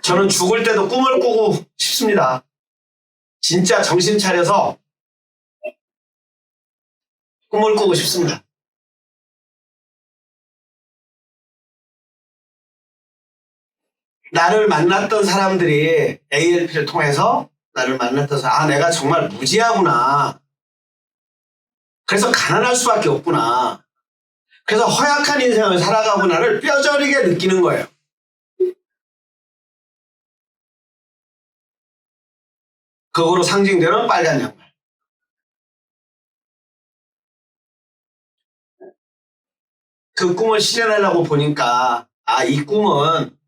저는 죽을 때도 꿈을 꾸고 싶습니다. 진짜 정신 차려서 꿈을 꾸고 싶습니다. 나를 만났던 사람들이 ALP를 통해서 나를 만났던 사람, 내가 정말 무지하구나. 그래서 가난할 수밖에 없구나. 그래서 허약한 인생을 살아가구나를 뼈저리게 느끼는 거예요. 그거로 상징되는 빨간 양말. 그 꿈을 실현하려고 보니까 이 꿈은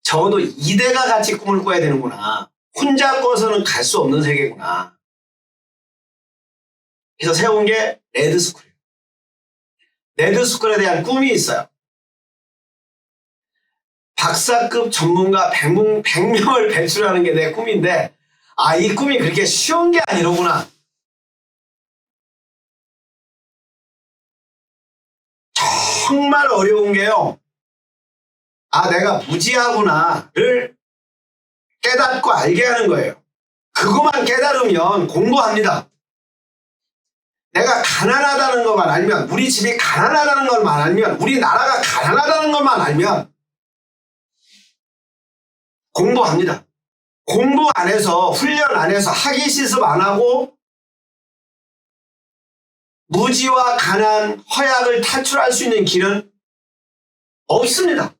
적어도 이대가 같이 꿈을 꿔야 되는구나. 혼자 꿔서는 갈 수 없는 세계구나. 그래서 세운 게 레드스쿨이에요. 레드스쿨에 대한 꿈이 있어요. 박사급 전문가 100명을 배출하는 게 내 꿈인데 이 꿈이 그렇게 쉬운 게 아니로구나. 정말 어려운 게요. 내가 무지하구나를 깨닫고 알게 하는 거예요. 그것만 깨달으면 공부합니다. 내가 가난하다는 것만 알면, 우리 집이 가난하다는 것만 알면, 우리 나라가 가난하다는 것만 알면 공부합니다. 공부 안 해서, 훈련 안 해서, 학위 실습 안 하고 무지와 가난, 허약을 탈출할 수 있는 길은 없습니다.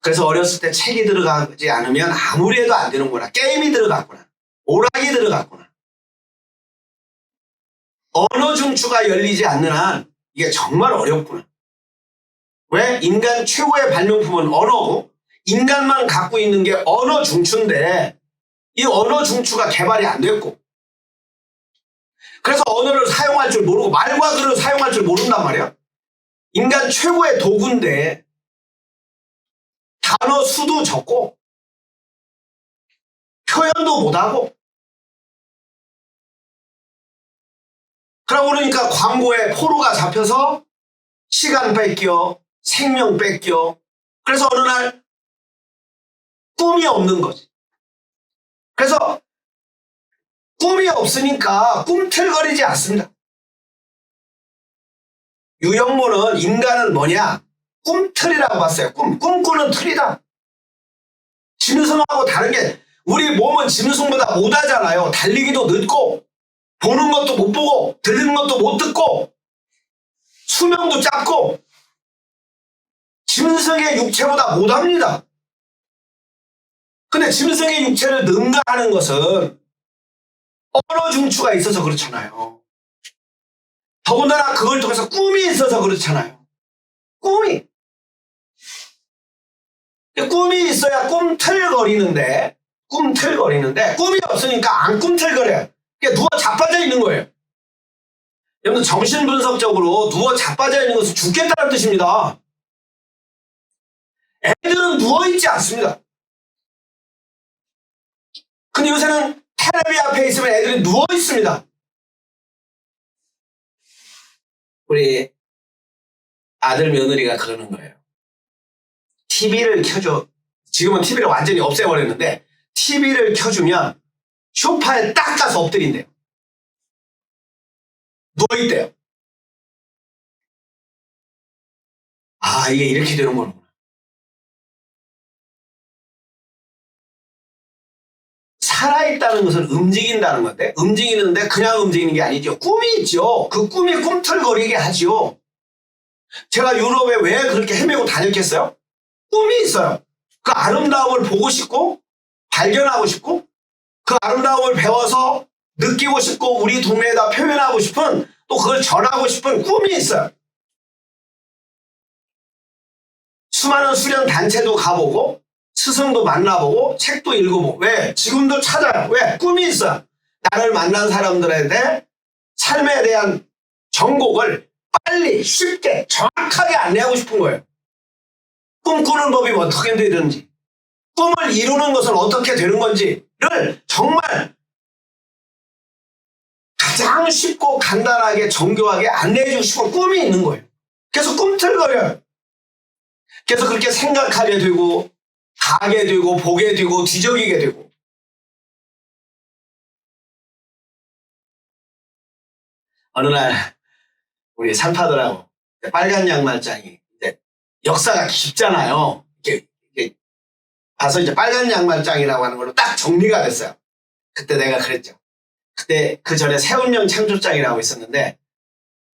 그래서 어렸을 때 책이 들어가지 않으면 아무리 해도 안 되는구나. 게임이 들어갔구나. 오락이 들어갔구나. 언어 중추가 열리지 않는 한 이게 정말 어렵구나. 왜? 인간 최고의 발명품은 언어고 인간만 갖고 있는 게 언어 중추인데 이 언어 중추가 개발이 안 됐고 그래서 언어를 사용할 줄 모르고 말과 글을 사용할 줄 모른단 말이야. 인간 최고의 도구인데 단어 수도 적고 표현도 못하고 그러니까 광고에 포로가 잡혀서 시간 뺏겨 생명 뺏겨 그래서 어느 날 꿈이 없는 거지. 그래서 꿈이 없으니까 꿈틀거리지 않습니다. 유영모는 인간은 뭐냐? 꿈틀이라고 봤어요. 꿈꾸는 틀이다. 짐승하고 다른 게 우리 몸은 짐승보다 못하잖아요. 달리기도 늦고 보는 것도 못 보고 들리는 것도 못 듣고 수명도 짧고 짐승의 육체보다 못합니다. 근데 짐승의 육체를 능가하는 것은 언어 중추가 있어서 그렇잖아요. 더군다나 그걸 통해서 꿈이 있어서 그렇잖아요. 꿈이 있어야 꿈틀거리는데 꿈이 없으니까 안 꿈틀거려요. 그러니까 누워 자빠져 있는 거예요. 여러분 정신분석적으로 누워 자빠져 있는 것은 죽겠다는 뜻입니다. 애들은 누워있지 않습니다. 근데 요새는 텔레비 앞에 있으면 애들이 누워있습니다. 우리 아들 며느리가 그러는 거예요. TV를 켜줘. 지금은 TV를 완전히 없애버렸는데 TV를 켜주면 소파에 딱 가서 엎드린대요. 누워있대요. 이게 이렇게 되는 거구나. 살아있다는 것은 움직인다는 건데 움직이는데 그냥 움직이는 게 아니죠. 꿈이 있죠. 그 꿈이 꿈틀거리게 하죠. 제가 유럽에 왜 그렇게 헤매고 다녔겠어요? 꿈이 있어요. 그 아름다움을 보고 싶고 발견하고 싶고 그 아름다움을 배워서 느끼고 싶고 우리 동네에다 표현하고 싶은 또 그걸 전하고 싶은 꿈이 있어요. 수많은 수련 단체도 가보고 스승도 만나보고 책도 읽어보고 왜? 지금도 찾아요. 왜? 꿈이 있어요. 나를 만난 사람들한테 삶에 대한 정곡을 빨리 쉽게 정확하게 안내하고 싶은 거예요. 꿈꾸는 법이 어떻게 되든지 꿈을 이루는 것은 어떻게 되는 건지를 정말 가장 쉽고 간단하게 정교하게 안내해주고 싶은 꿈이 있는 거예요. 그래서 꿈틀거려요. 그래서 그렇게 생각하게 되고 가게 되고 보게 되고 뒤적이게 되고. 어느 날 우리 산파들하고 빨간 양말장이 이제 역사가 깊잖아요. 이렇게 봐서 이제 빨간 양말장이라고 하는 걸로 딱 정리가 됐어요. 그때 내가 그랬죠. 그때 그 전에 새운령 창조장이라고 있었는데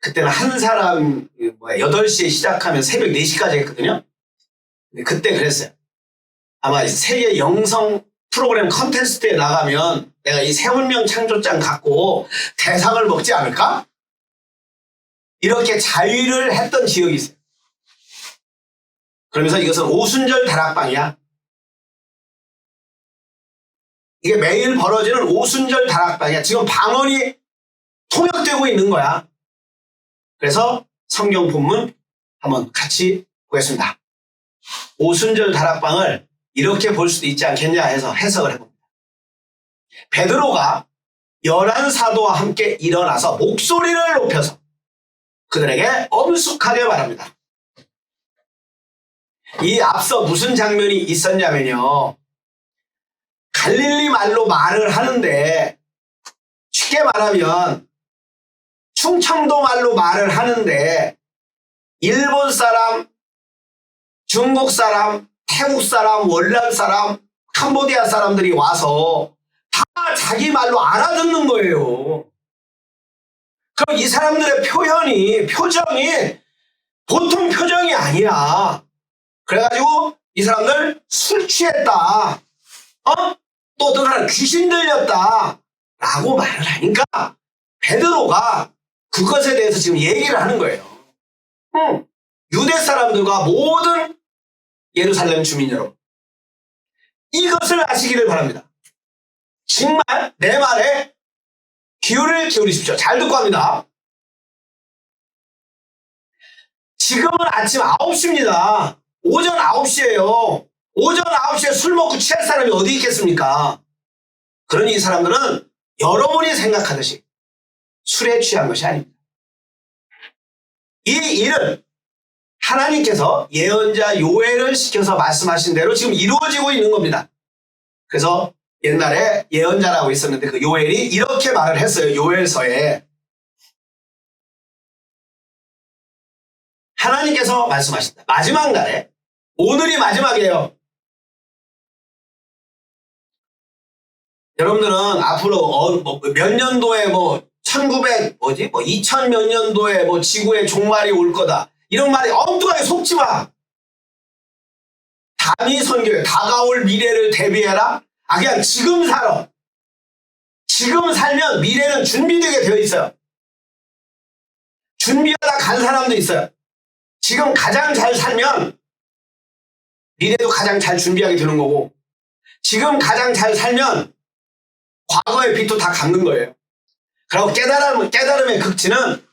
그때는 한 사람 8시에 시작하면 새벽 4시까지 했거든요. 근데 그때 그랬어요. 아마 세계 영성 프로그램 컨테스트에 나가면 내가 이 새운령 창조장 갖고 대상을 먹지 않을까? 이렇게 자위를 했던 지역이 있어요. 그러면서 이것은 오순절 다락방이야. 이게 매일 벌어지는 오순절 다락방이야. 지금 방언이 통역되고 있는 거야. 그래서 성경 본문 한번 같이 보겠습니다. 오순절 다락방을 이렇게 볼 수도 있지 않겠냐 해서 해석을 해봅니다. 베드로가 11사도와 함께 일어나서 목소리를 높여서 그들에게 엄숙하게 말합니다. 이 앞서 무슨 장면이 있었냐면요. 갈릴리 말로 말을 하는데 쉽게 말하면 충청도 말로 말을 하는데 일본 사람, 중국 사람, 태국 사람, 월남 사람, 캄보디아 사람들이 와서 다 자기 말로 알아듣는 거예요. 그럼 이 사람들의 표정이 보통 표정이 아니야. 그래가지고 이 사람들 술 취했다. 또 어떤 사람 귀신 들렸다. 라고 말을 하니까 베드로가 그것에 대해서 지금 얘기를 하는 거예요. 유대 사람들과 모든 예루살렘 주민 여러분. 이것을 아시기를 바랍니다. 정말 내 말에 귀를 기울이십시오. 잘 듣고 합니다. 지금은 아침 9시입니다. 오전 9시예요. 오전 9시에 술 먹고 취할 사람이 어디 있겠습니까? 그러니 이 사람들은 여러분이 생각하듯이 술에 취한 것이 아닙니다. 이 일은 하나님께서 예언자 요엘을 시켜서 말씀하신 대로 지금 이루어지고 있는 겁니다. 그래서 옛날에 예언자라고 있었는데 그 요엘이 이렇게 말을 했어요. 요엘서에. 하나님께서 말씀하신다. 마지막 날에, 오늘이 마지막이에요. 여러분들은 앞으로 몇 년도에 2000 몇 년도에 지구의 종말이 올 거다. 이런 말이 엉뚱하게 속지 마. 단위 선교에 다가올 미래를 대비해라. 그냥 지금 살아. 지금 살면 미래는 준비되게 되어 있어요. 준비하다 간 사람도 있어요. 지금 가장 잘 살면 미래도 가장 잘 준비하게 되는 거고, 지금 가장 잘 살면 과거의 빚도 다 갚는 거예요. 그리고 깨달음의 극치는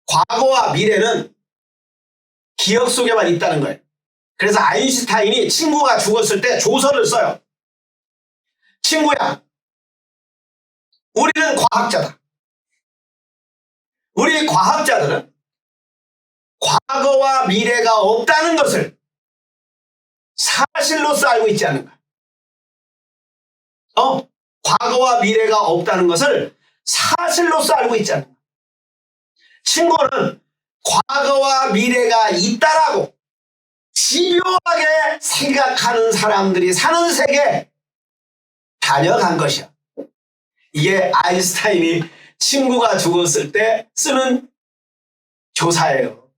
과거와 미래는 기억 속에만 있다는 거예요. 그래서 아인슈타인이 친구가 죽었을 때 조서를 써요. 친구야, 우리는 과학자다. 우리 과학자들은 과거와 미래가 없다는 것을 사실로서 알고 있지 않는가? 과거와 미래가 없다는 것을 사실로서 알고 있지 않는가? 친구는 과거와 미래가 있다라고 집요하게 생각하는 사람들이 사는 세계에 다녀간 것이야. 이게 아인슈타인이 친구가 죽었을 때 쓰는 교사예요.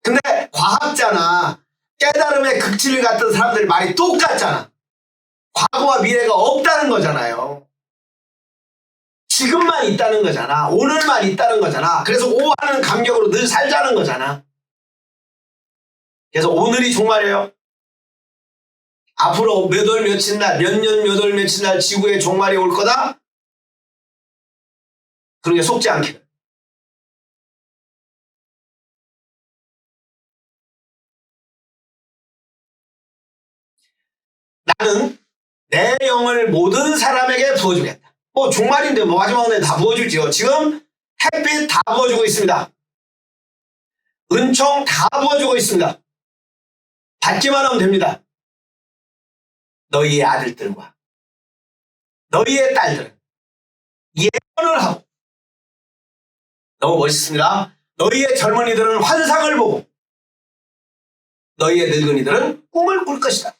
근데 과학자나 깨달음의 극치를 갖던 사람들이 말이 똑같잖아. 과거와 미래가 없다는 거잖아요. 지금만 있다는 거잖아. 오늘만 있다는 거잖아. 그래서 오하는 감격으로 늘 살자는 거잖아. 그래서 오늘이 종말이에요. 앞으로 몇 월 며칠 날, 몇 년 몇 월 며칠 날 지구의 종말이 올 거다? 그런 게 속지 않게. 나는 내 영을 모든 사람에게 부어주겠다. 뭐 종말인데 뭐 마지막 날 다 부어주죠. 지금 햇빛 다 부어주고 있습니다. 은총 다 부어주고 있습니다. 받기만 하면 됩니다. 너희의 아들들과 너희의 딸들은 예언을 하고, 너무 멋있습니다. 너희의 젊은이들은 환상을 보고 너희의 늙은이들은 꿈을 꿀 것이다.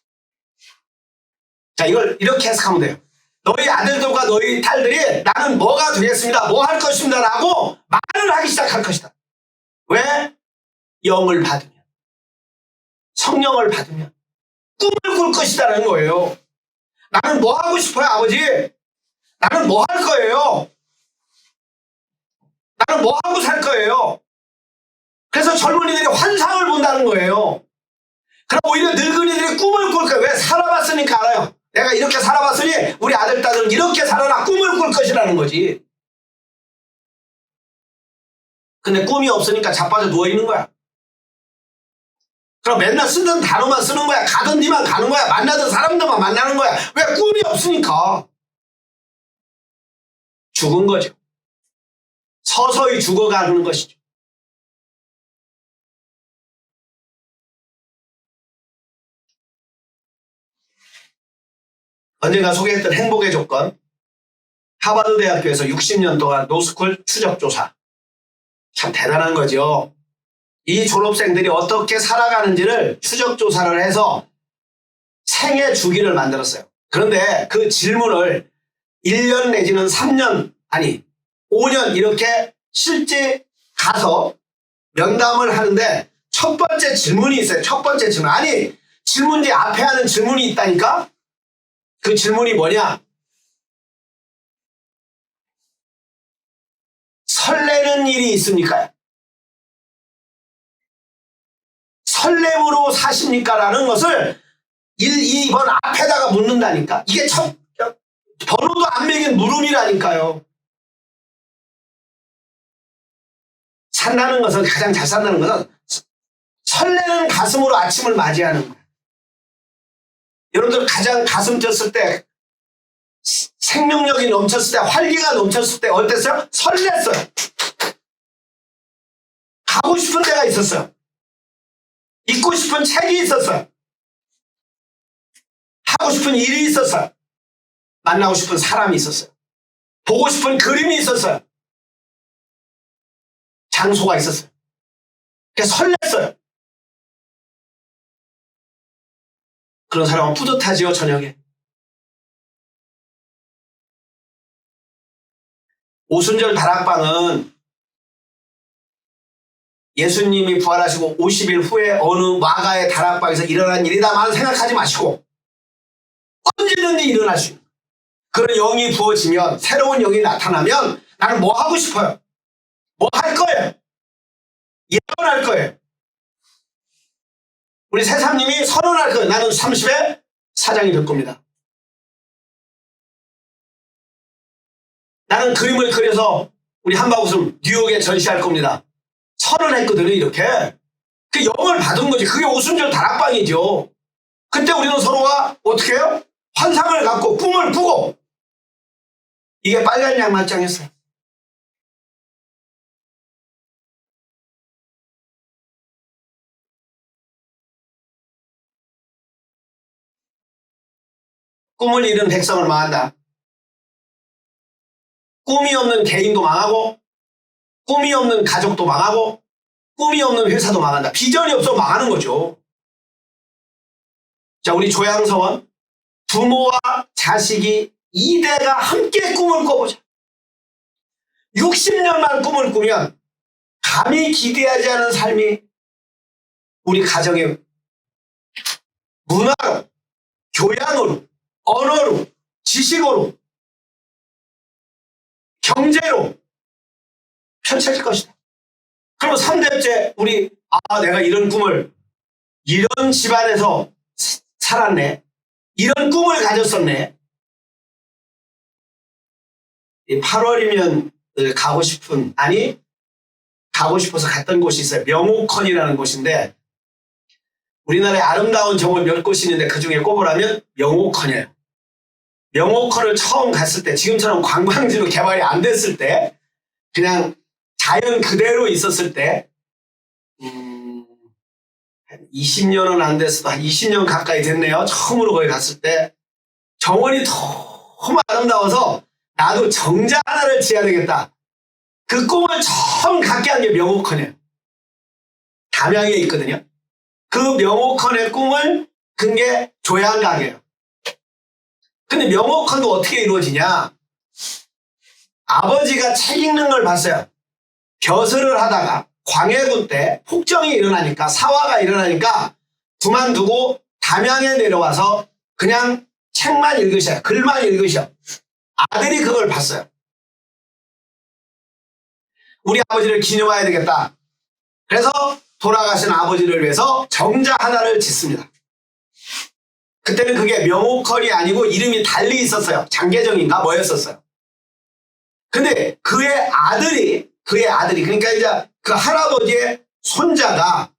자, 이걸 이렇게 해석하면 돼요. 너희 아들들과 너희 딸들이 나는 뭐가 되겠습니다, 뭐 할 것입니다 라고 말을 하기 시작할 것이다. 왜? 영을 받으면, 성령을 받으면 꿈을 꿀 것이다라는 거예요. 나는 뭐 하고 싶어요, 아버지? 나는 뭐 할 거예요? 나는 뭐 하고 살 거예요? 그래서 젊은이들이 환상을 본다는 거예요. 그럼 오히려 늙은이들이 꿈을 꿀 거예요. 왜? 살아봤으니까 알아요. 내가 이렇게 살아봤으니 우리 아들, 딸은 이렇게 살아나 꿈을 꿀 것이라는 거지. 근데 꿈이 없으니까 자빠져 누워있는 거야. 그럼 맨날 쓰던 단어만 쓰는 거야. 가던 데만 가는 거야. 만나던 사람들만 만나는 거야. 왜? 꿈이 없으니까. 죽은 거죠. 서서히 죽어가는 것이죠. 언젠가 소개했던 행복의 조건, 하버드 대학교에서 60년 동안 노스쿨 추적조사. 참 대단한 거죠. 이 졸업생들이 어떻게 살아가는지를 추적조사를 해서 생애 주기를 만들었어요. 그런데 그 질문을 1년 내지는 3년, 아니 5년 이렇게 실제 가서 면담을 하는데 첫 번째 질문이 있어요. 첫 번째 질문. 아니, 질문지 앞에 하는 질문이 있다니까? 그 질문이 뭐냐? 설레는 일이 있습니까? 설렘으로 사십니까? 라는 것을 1, 2번 앞에다가 묻는다니까. 이게 번호도 안 매긴 물음이라니까요. 산다는 것은, 가장 잘 산다는 것은 설레는 가슴으로 아침을 맞이하는 거예요. 여러분들 가장 가슴 쪘을 때, 생명력이 넘쳤을 때, 활기가 넘쳤을 때 어땠어요? 설렜어요. 가고 싶은 데가 있었어요. 읽고 싶은 책이 있었어요. 하고 싶은 일이 있었어요. 만나고 싶은 사람이 있었어요. 보고 싶은 그림이 있었어요. 장소가 있었어요. 그래서 설렜어요. 그런 사람은 뿌듯하지요, 저녁에. 오순절 다락방은 예수님이 부활하시고 50일 후에 어느 마가의 다락방에서 일어난 일이다만 생각하지 마시고 언제든지 일어날 수 있는 그런 영이 부어지면, 새로운 영이 나타나면 나는 뭐 하고 싶어요? 뭐 할 거예요? 예언할 거예요. 우리 새삼님이 선언할 거예요. 나는 30에 사장이 될 겁니다. 나는 그림을 그려서 우리 한바구음 뉴욕에 전시할 겁니다. 선언했거든요, 이렇게. 그 영을 받은 거지. 그게 오순절 다락방이죠. 그때 우리는 서로가 어떻게 해요? 환상을 갖고 꿈을 꾸고. 이게 빨간 양말장이었어요. 꿈을 잃은 백성을 망한다. 꿈이 없는 개인도 망하고, 꿈이 없는 가족도 망하고, 꿈이 없는 회사도 망한다. 비전이 없어 망하는 거죠. 자, 우리 조양서원, 부모와 자식이 2대가 함께 꿈을 꿔보자. 60년만 꿈을 꾸면 감히 기대하지 않은 삶이 우리 가정의 문화로, 교양으로, 언어로, 지식으로, 경제로 펼쳐질 것이다. 그럼 3대째 우리 내가 이런 꿈을, 이런 집안에서 살았네, 이런 꿈을 가졌었네. 이 8월이면 가고 싶은, 아니 가고 싶어서 갔던 곳이 있어요. 명호컨이라는 곳인데, 우리나라에 아름다운 정원 몇 곳이 있는데 그 중에 꼽으라면 명호컨이에요. 명호커를 처음 갔을 때, 지금처럼 관광지로 개발이 안 됐을 때, 그냥 자연 그대로 있었을 때, 한 20년은 안 됐어도 한 20년 가까이 됐네요. 처음으로 거기 갔을 때 정원이 너무 아름다워서 나도 정자 하나를 지어야 되겠다. 그 꿈을 처음 갖게 한 게 명호컨이에요. 담양에 있거든요. 그 명호컨의 꿈을 끈 게 조양각이에요. 근데 명호컨도 어떻게 이루어지냐? 아버지가 책 읽는 걸 봤어요. 벼슬을 하다가 광해군 때 폭정이 일어나니까, 사화가 일어나니까 그만두고 담양에 내려와서 그냥 책만 읽으셔요. 글만 읽으셔. 아들이 그걸 봤어요. 우리 아버지를 기념해야 되겠다. 그래서 돌아가신 아버지를 위해서 정자 하나를 짓습니다. 그때는 그게 명호컨이 아니고 이름이 달리 있었어요. 장계정인가 뭐였었어요. 근데 그의 아들이 그러니까 이제 그 할아버지의 손자가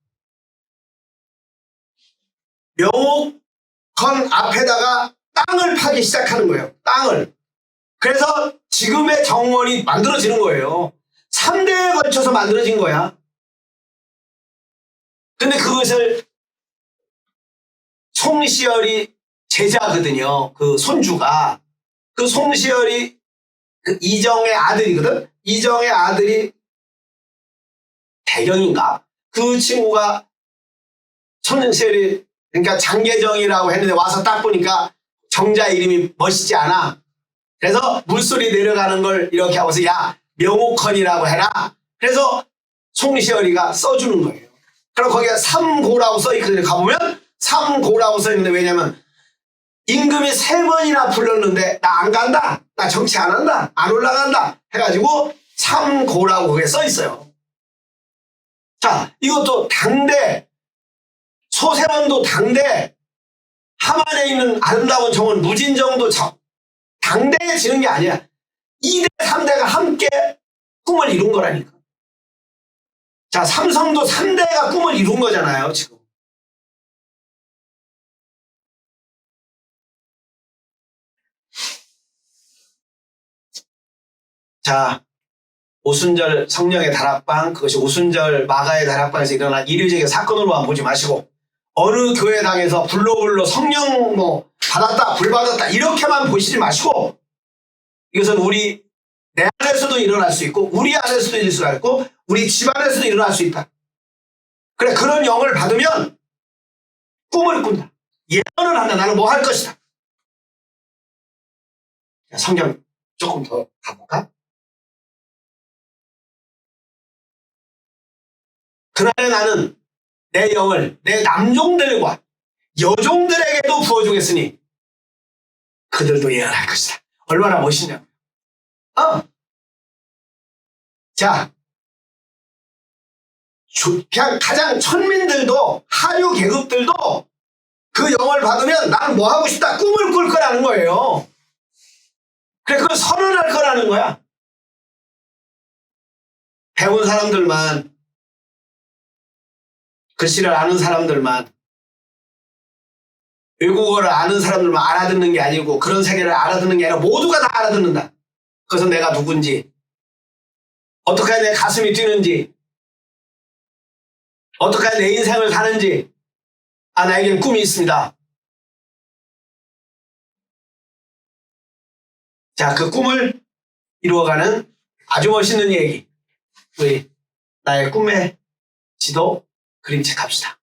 명호컨 앞에다가 땅을 파기 시작하는 거예요. 땅을. 그래서 지금의 정원이 만들어지는 거예요. 3대에 걸쳐서 만들어진 거야. 근데 그것을 송시열이 제자거든요. 그 손주가. 그 송시열이 그 이정의 아들이거든. 이정의 아들이 대경인가? 그 친구가 송시열이, 그러니까 장계정이라고 했는데 와서 딱 보니까 정자 이름이 멋있지 않아. 그래서 물소리 내려가는 걸 이렇게 하고서 야, 명호컨이라고 해라. 그래서 송시열이가 써주는 거예요. 그럼 거기에 삼고라고 써있거든요. 가보면 삼고라고 써있는데, 왜냐면 임금이 3번이나 불렀는데 나 안 간다, 나 정치 안 한다, 안 올라간다 해가지고 삼고라고 그게 써있어요. 자, 이것도 당대, 소세원도 당대, 함안에 있는 아름다운 정원 무진정도 당대에 지는 게 아니야. 2대 3대가 함께 꿈을 이룬 거라니까. 자, 삼성도 3대가 꿈을 이룬 거잖아요, 지금. 자, 오순절 성령의 다락방, 그것이 오순절 마가의 다락방에서 일어난 이례적인 사건으로만 보지 마시고, 어느 교회당에서 불로 성령 뭐 받았다, 불 받았다, 이렇게만 보시지 마시고, 이것은 우리 내 안에서도 일어날 수 있고, 우리 안에서도 일어날 수 있고, 우리 집안에서도 일어날 수 있다. 그래, 그런 영을 받으면 꿈을 꾼다. 예언을 한다. 나는 뭐 할 것이다. 성경 조금 더 가볼까? 그날에 나는 내 영을 내 남종들과 여종들에게도 부어주겠으니 그들도 예언할 것이다. 얼마나 멋있냐. 자, 그냥 가장 천민들도, 하류 계급들도 그 영을 받으면 나는 뭐 하고 싶다, 꿈을 꿀 거라는 거예요. 그래, 그걸 선언할 거라는 거야. 배운 사람들만, 글씨를 아는 사람들만, 외국어를 아는 사람들만 알아듣는 게 아니고, 그런 세계를 알아듣는 게 아니라 모두가 다 알아듣는다. 그것은 내가 누군지, 어떻게 해야 내 가슴이 뛰는지, 어떻게 해야 내 인생을 사는지, 나에겐 꿈이 있습니다. 자, 그 꿈을 이루어가는 아주 멋있는 얘기, 우리 나의 꿈의 지도 그림책 합시다.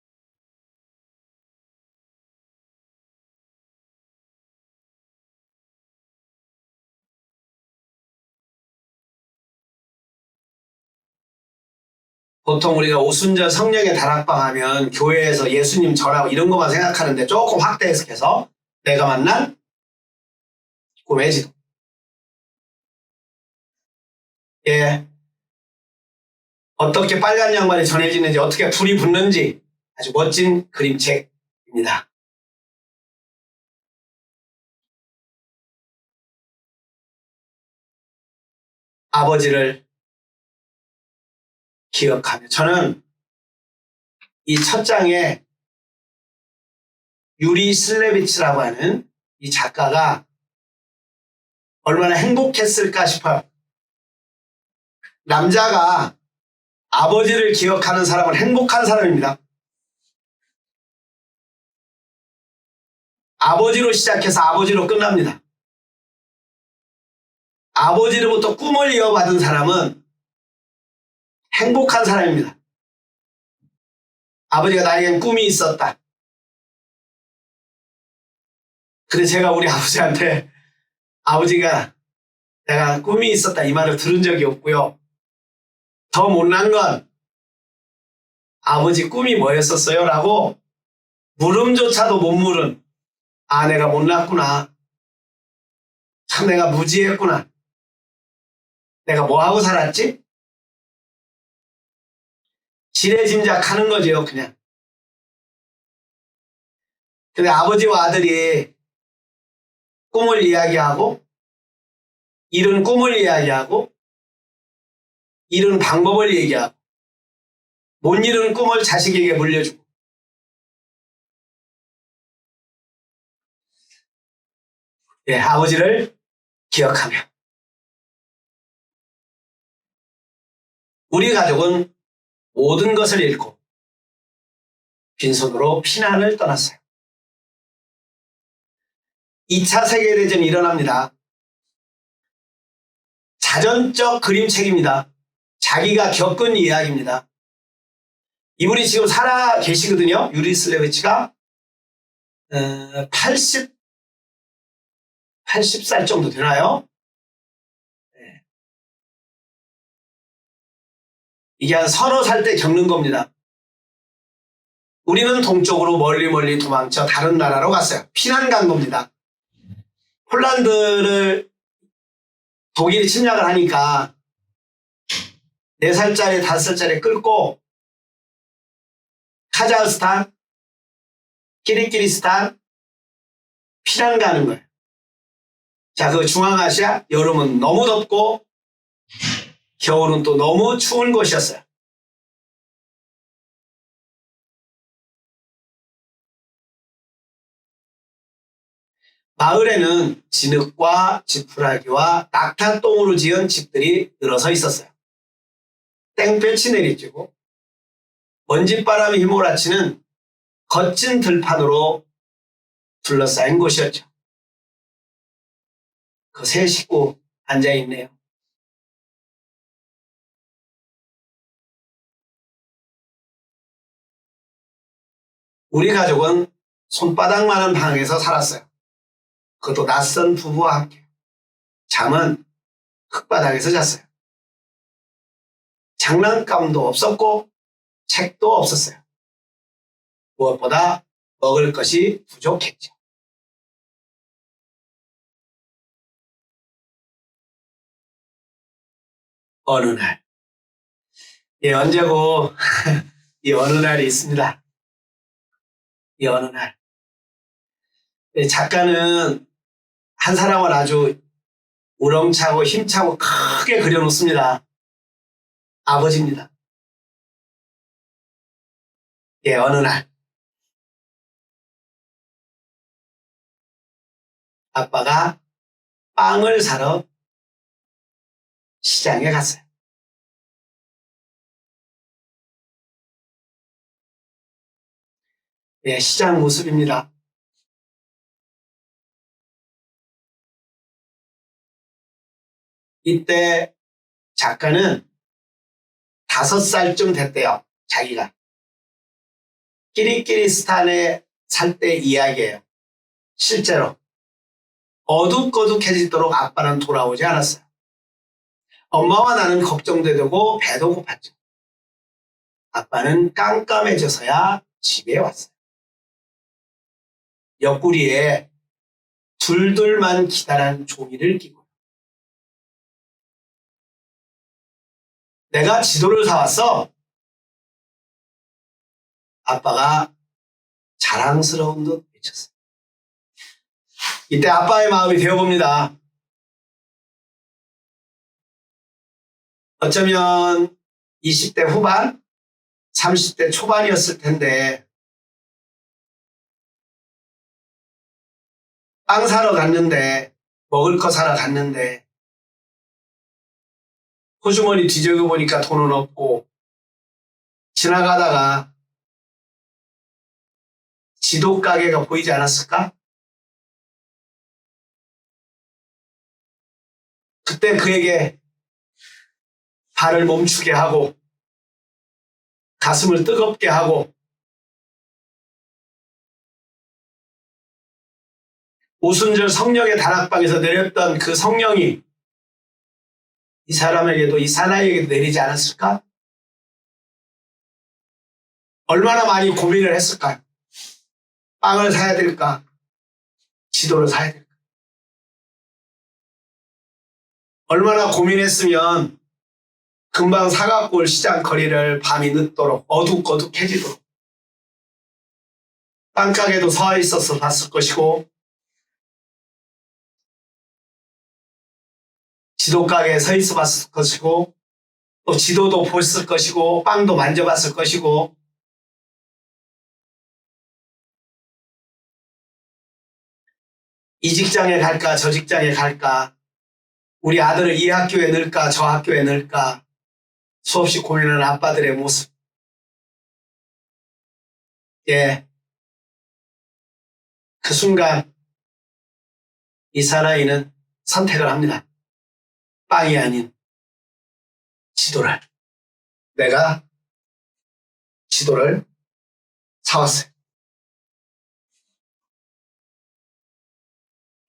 보통 우리가 오순절 성령의 다락방 하면 교회에서 예수님 절하고 이런 것만 생각하는데, 조금 확대 해석해서 내가 만난 꿈의 지도. 예, 어떻게 빨간 양말이 전해지는지, 어떻게 불이 붙는지 아주 멋진 그림책입니다. 아버지를 기억하며, 저는 이 첫 장에 유리 슬레비치라고 하는 이 작가가 얼마나 행복했을까 싶어요. 남자가 아버지를 기억하는 사람은 행복한 사람입니다. 아버지로 시작해서 아버지로 끝납니다. 아버지로부터 꿈을 이어받은 사람은 행복한 사람입니다. 아버지가 나에겐 꿈이 있었다. 근데 제가 우리 아버지한테 아버지가 내가 꿈이 있었다 이 말을 들은 적이 없고요. 더 못난 건 아버지 꿈이 뭐였었어요? 라고 물음조차도 못 물은 내가 못났구나. 참 내가 무지했구나. 내가 뭐하고 살았지? 지레짐작하는 거죠 그냥. 근데 아버지와 아들이 꿈을 이야기하고 이룬 꿈을 이야기하고 이룬 방법을 얘기하고 못 이룬 꿈을 자식에게 물려주고 아버지를 기억하며 우리 가족은 모든 것을 잃고 빈손으로 피난을 떠났어요. 2차 세계대전이 일어납니다. 자전적 그림책입니다. 자기가 겪은 이야기입니다. 이분이 지금 살아 계시거든요. 유리 슬레비치가 80살 정도 되나요? 네. 이게 한 서너 살 때 겪는 겁니다. 우리는 동쪽으로 멀리 도망쳐 다른 나라로 갔어요. 피난 간 겁니다. 폴란드를 독일이 침략을 하니까 4살짜리 5살짜리 끌고 카자흐스탄, 키르기스탄 피난 가는 거예요. 자, 그 중앙아시아 여름은 너무 덥고 겨울은 또 너무 추운 곳이었어요. 마을에는 진흙과 지푸라기와 낙타똥으로 지은 집들이 늘어서 있었어요. 땡볕이 내리쬐고 먼지바람이 휘몰아치는 거친 들판으로 둘러싸인 곳이었죠. 그 세 식구 앉아있네요. 우리 가족은 손바닥만한 방에서 살았어요. 그것도 낯선 부부와 함께. 잠은 흙바닥에서 잤어요. 장난감도 없었고 책도 없었어요. 무엇보다 먹을 것이 부족했죠. 어느 날, 언제고 이 어느 날이 있습니다. 이 어느 날. 작가는 한 사람을 아주 우렁차고 힘차고 크게 그려놓습니다. 아버지입니다. 어느 날 아빠가 빵을 사러 시장에 갔어요. 시장 모습입니다. 이때 작가는 5살쯤 됐대요. 자기가. 키르기스탄에 살 때 이야기예요. 실제로. 어둑어둑해지도록 아빠는 돌아오지 않았어요. 엄마와 나는 걱정되고 배도 고팠죠. 아빠는 깜깜해져서야 집에 왔어요. 옆구리에 둘둘만 기다란 종이를 끼고 내가 지도를 사왔어. 아빠가 자랑스러운 듯 외쳤어요. 이때 아빠의 마음이 되어봅니다. 어쩌면 20대 후반, 30대 초반이었을 텐데 빵 사러 갔는데 먹을 거 사러 갔는데 호주머니 뒤적여 보니까 돈은 없고 지나가다가 지도 가게가 보이지 않았을까? 그때 그에게 발을 멈추게 하고 가슴을 뜨겁게 하고 오순절 성령의 다락방에서 내렸던 그 성령이 이 사람에게도 이 사나이에게도 내리지 않았을까? 얼마나 많이 고민을 했을까? 빵을 사야 될까? 지도를 사야 될까? 얼마나 고민했으면 금방 사갖고 올 시장 거리를 밤이 늦도록 어둑어둑해지도록 빵가게도 서 있어서 봤을 것이고 지도 가게에 서 있어 봤을 것이고 또 지도도 봤을 것이고 빵도 만져봤을 것이고 이 직장에 갈까 저 직장에 갈까 우리 아들을 이 학교에 넣을까 저 학교에 넣을까 수없이 고민하는 아빠들의 모습. 예. 그 순간 이 사나이는 선택을 합니다. 빵이 아닌 지도를. 내가 지도를 사왔어요.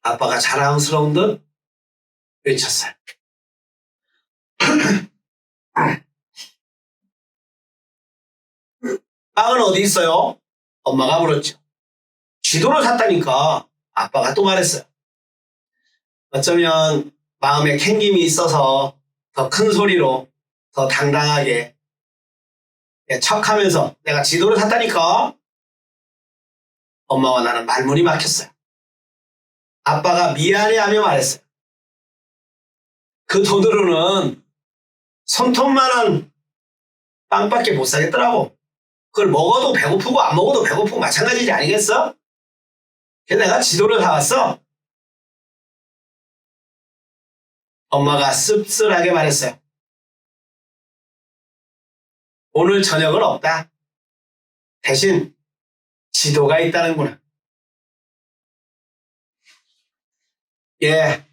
아빠가 자랑스러운 듯 외쳤어요. 빵은 어디 있어요? 엄마가 물었죠. 지도를 샀다니까 아빠가 또 말했어요. 어쩌면 마음에 캥김이 있어서 더 큰 소리로 더 당당하게 척하면서 내가 지도를 샀다니까 엄마와 나는 말문이 막혔어요. 아빠가 미안해하며 말했어요. 그 돈으로는 손톱만한 빵밖에 못 사겠더라고. 그걸 먹어도 배고프고 안 먹어도 배고프고 마찬가지지 아니겠어? 그래서 내가 지도를 사왔어. 엄마가 씁쓸하게 말했어요. 오늘 저녁은 없다. 대신 지도가 있다는구나. 예.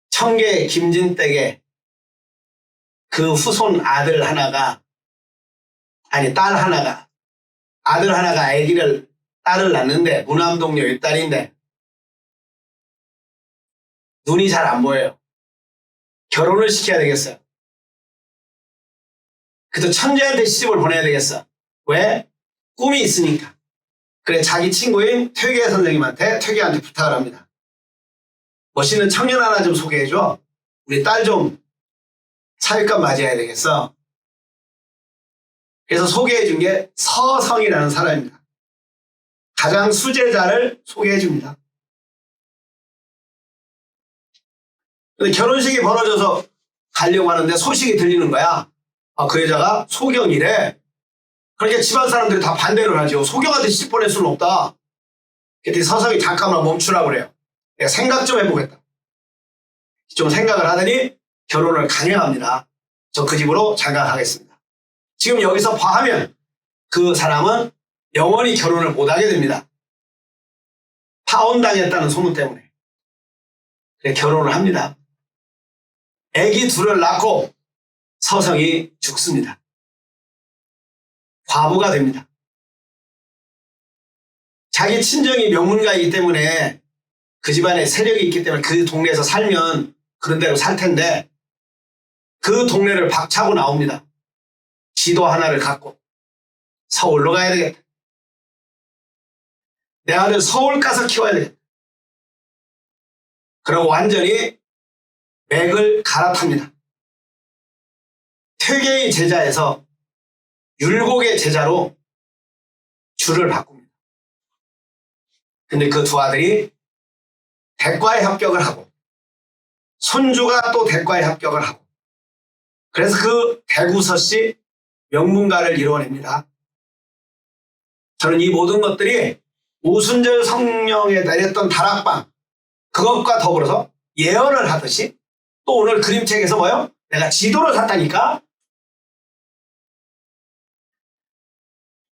청계 김진댁에 그 후손 아들 하나가 아니 딸 하나가 아들 하나가 딸을 낳는데 무남동녀 일딸인데 눈이 잘 안 보여요. 결혼을 시켜야 되겠어요. 그래도 천재한테 시집을 보내야 되겠어. 왜? 꿈이 있으니까. 그래 자기 친구인 퇴계 선생님한테 퇴계한테 부탁을 합니다. 멋있는 청년 하나 좀 소개해줘. 우리 딸 좀 사윗감 맞이해야 되겠어. 그래서 소개해준 게 서성이라는 사람입니다. 가장 수제자를 소개해줍니다. 근데 결혼식이 벌어져서 가려고 하는데 소식이 들리는 거야. 그 여자가 소경이래. 그러니까 집안 사람들이 다 반대를 하죠. 소경한테 시집 보낼 수는 없다. 그때 서성이 잠깐만 멈추라고 그래요. 내가 생각 좀 해보겠다. 좀 생각을 하더니 결혼을 강행합니다. 저 그 집으로 장가가겠습니다. 지금 여기서 봐하면 그 사람은 영원히 결혼을 못하게 됩니다. 파혼당했다는 소문 때문에. 그래 결혼을 합니다. 아기 둘을 낳고 서성이 죽습니다. 과부가 됩니다. 자기 친정이 명문가이기 때문에 그 집안에 세력이 있기 때문에 그 동네에서 살면 그런 대로 살 텐데 그 동네를 박차고 나옵니다. 지도 하나를 갖고 서울로 가야 되겠다. 내 아들 서울 가서 키워야 되겠다. 그러고 완전히 맥을 갈아탑니다. 퇴계의 제자에서 율곡의 제자로 줄을 바꿉니다. 근데 그 두 아들이 대과에 합격을 하고 손주가 또 대과에 합격을 하고 그래서 그 대구서씨 명문가를 이루어냅니다. 저는 이 모든 것들이 오순절 성령에 내렸던 다락방 그것과 더불어서 예언을 하듯이 또 오늘 그림책에서 뭐요? 내가 지도를 샀다니까.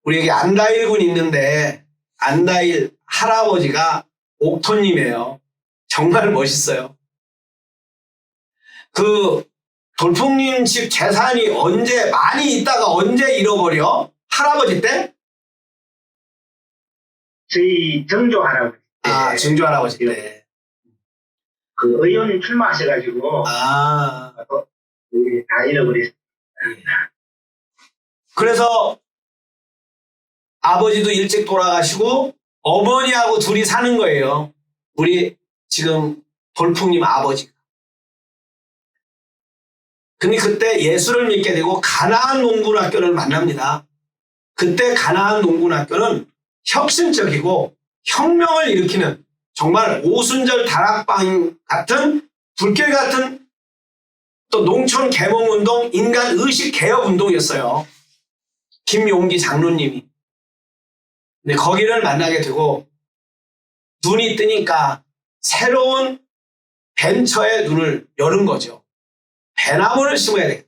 우리 여기 안다일 군 있는데 안다일 할아버지가 옥토님이에요. 정말 멋있어요. 그 돌풍님 집 재산이 언제 많이 있다가 언제 잃어버려? 할아버지 때? 저희 정조 할아버지 때, 아, 증조 할아버지 때. 그 의원 출마하셔가지고 아. 우리 다 잃어버렸어요. 그래서 아버지도 일찍 돌아가시고 어머니하고 둘이 사는 거예요. 우리 지금 돌풍님 아버지가. 근데 그때 예수를 믿게 되고 가나안 농군학교를 만납니다. 그때 가나안 농군학교는 혁신적이고 혁명을 일으키는 정말 오순절 다락방 같은 불길 같은 또 농촌 개몽운동, 인간 의식 개혁 운동이었어요. 김용기 장로님이. 근데 거기를 만나게 되고 눈이 뜨니까 새로운 벤처의 눈을 여는 거죠. 배나무를 심어야 되겠다.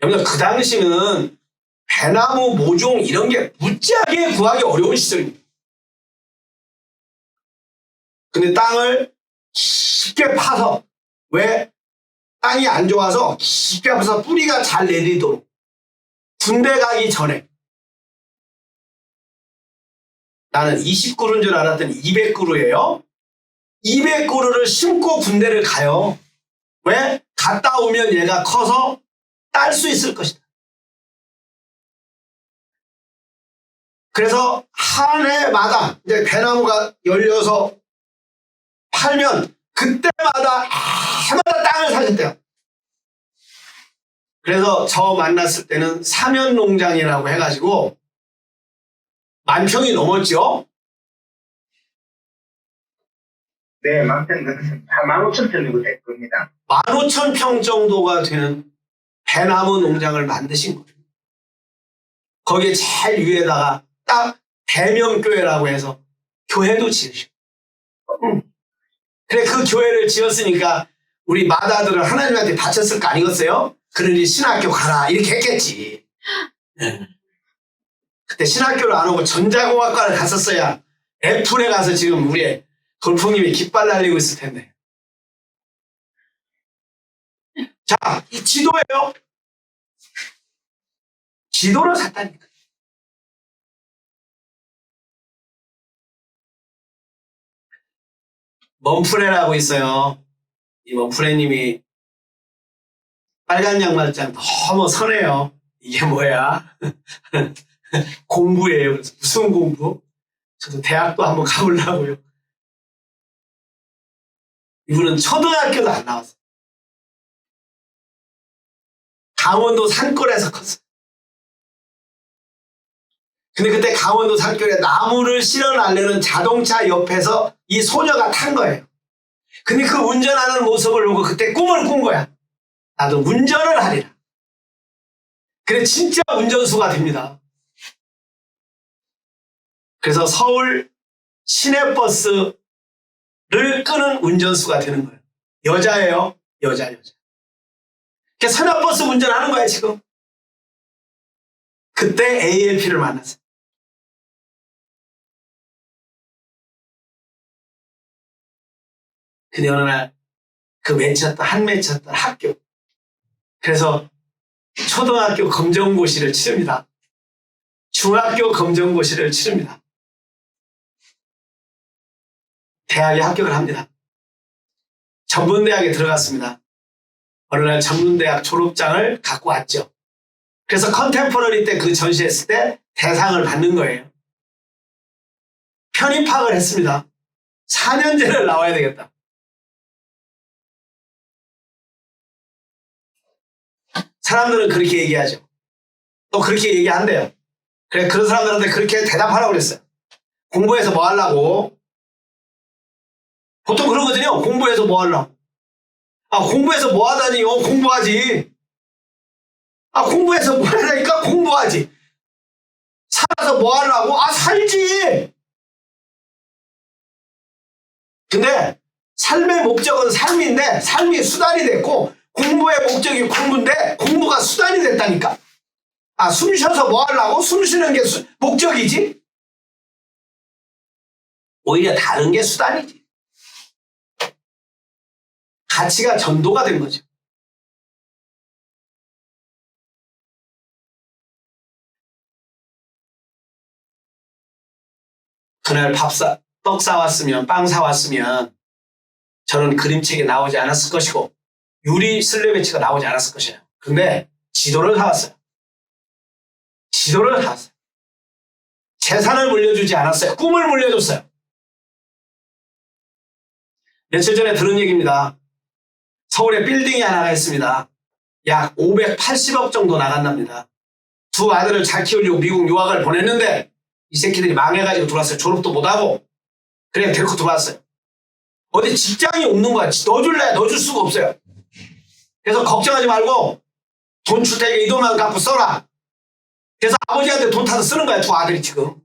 여러분 그 당시는 배나무, 모종 이런 게 무지하게 구하기 어려운 시절입니다. 근데 땅을 깊게 파서 왜? 땅이 안 좋아서 깊게 파서 뿌리가 잘 내리도록 군대 가기 전에 나는 20그루인 줄 알았더니 200그루예요. 200그루를 심고 군대를 가요. 왜? 갔다 오면 얘가 커서 딸 수 있을 것이다. 그래서 한 해마다 이제 배나무가 열려서 팔면 그때마다 해마다 땅을 사셨대요. 그래서 저 만났을 때는 사면농장이라고 해가지고 10,000평이 넘었죠. 네, 많던 것은 15,000평 정도 될 겁니다. 15,000평 정도가 되는 배나무 농장을 만드신 거예요. 거기에 제일 위에다가 딱 대명교회라고 해서 교회도 지으시고. 그래 그 교회를 지었으니까 우리 마다들은 하나님한테 바쳤을 거 아니겠어요? 그러니 신학교 가라 이렇게 했겠지. 그때 신학교를 안 오고 전자공학과를 갔었어야 애플에 가서 지금 우리 돌풍님이 깃발 날리고 있을 텐데. 자, 이 지도예요. 지도를 샀다니까. 먼프레라고 있어요. 이 먼프레님이 빨간 양말장 너무 선해요. 이게 뭐야? 공부예요. 그래서 무슨 공부? 저도 대학도 한번 가보려고요. 이분은 초등학교도 안 나왔어요. 강원도 산골에서 컸어요. 근데 그때 강원도 산골에 나무를 실어나르는 자동차 옆에서 이 소녀가 탄 거예요. 근데 그 운전하는 모습을 보고 그때 꿈을 꾼 거야. 나도 운전을 하리라. 그래 진짜 운전수가 됩니다. 그래서 서울 시내버스를 끄는 운전수가 되는 거예요. 여자예요. 여자. 그래서 산업버스 운전하는 거야 지금. 그때 ALP를 만났어요. 근데 어느 날 그 맺혔던 학교. 그래서 초등학교 검정고시를 치릅니다. 중학교 검정고시를 치릅니다. 대학에 합격을 합니다. 전문대학에 들어갔습니다. 어느 날 전문대학 졸업장을 갖고 왔죠. 그래서 컨템포러리 때 그 전시했을 때 대상을 받는 거예요. 편입학을 했습니다. 4년제를 나와야 되겠다. 사람들은 그렇게 얘기하죠. 또 그렇게 얘기한대요. 그래, 그런 사람들한테 그렇게 대답하라고 그랬어요. 공부해서 뭐 하려고? 보통 그러거든요. 공부해서 뭐 하려고? 아, 공부해서 뭐 하다니? 공부하지. 아, 공부해서 뭐 하다니까? 공부하지. 살아서 뭐 하려고? 아, 살지. 근데 삶의 목적은 삶인데 삶이 수단이 됐고 공부의 목적이 공부인데 공부가 수단이 됐다니까. 아, 숨 쉬어서 뭐 하려고? 숨 쉬는 게 목적이지? 오히려 다른 게 수단이지. 가치가 전도가 된 거죠. 그날 떡 사왔으면, 빵 사왔으면 저는 그림책에 나오지 않았을 것이고 유리 슬래베치가 나오지 않았을 것이에요. 근데 지도를 사왔어요. 지도를 사왔어요. 재산을 물려주지 않았어요. 꿈을 물려줬어요. 며칠 전에 들은 얘기입니다. 서울에 빌딩이 하나가 있습니다. 약 580억 정도 나간답니다. 두 아들을 잘 키우려고 미국 유학을 보냈는데 이 새끼들이 망해가지고 들어왔어요. 졸업도 못하고. 그냥 데리고 들어왔어요. 어디 직장이 없는 거야. 넣어줄래? 넣어줄 수가 없어요. 그래서 걱정하지 말고 돈 줄 테니까 이 돈만 갖고 써라. 그래서 아버지한테 돈 타서 쓰는 거야. 두 아들이 지금.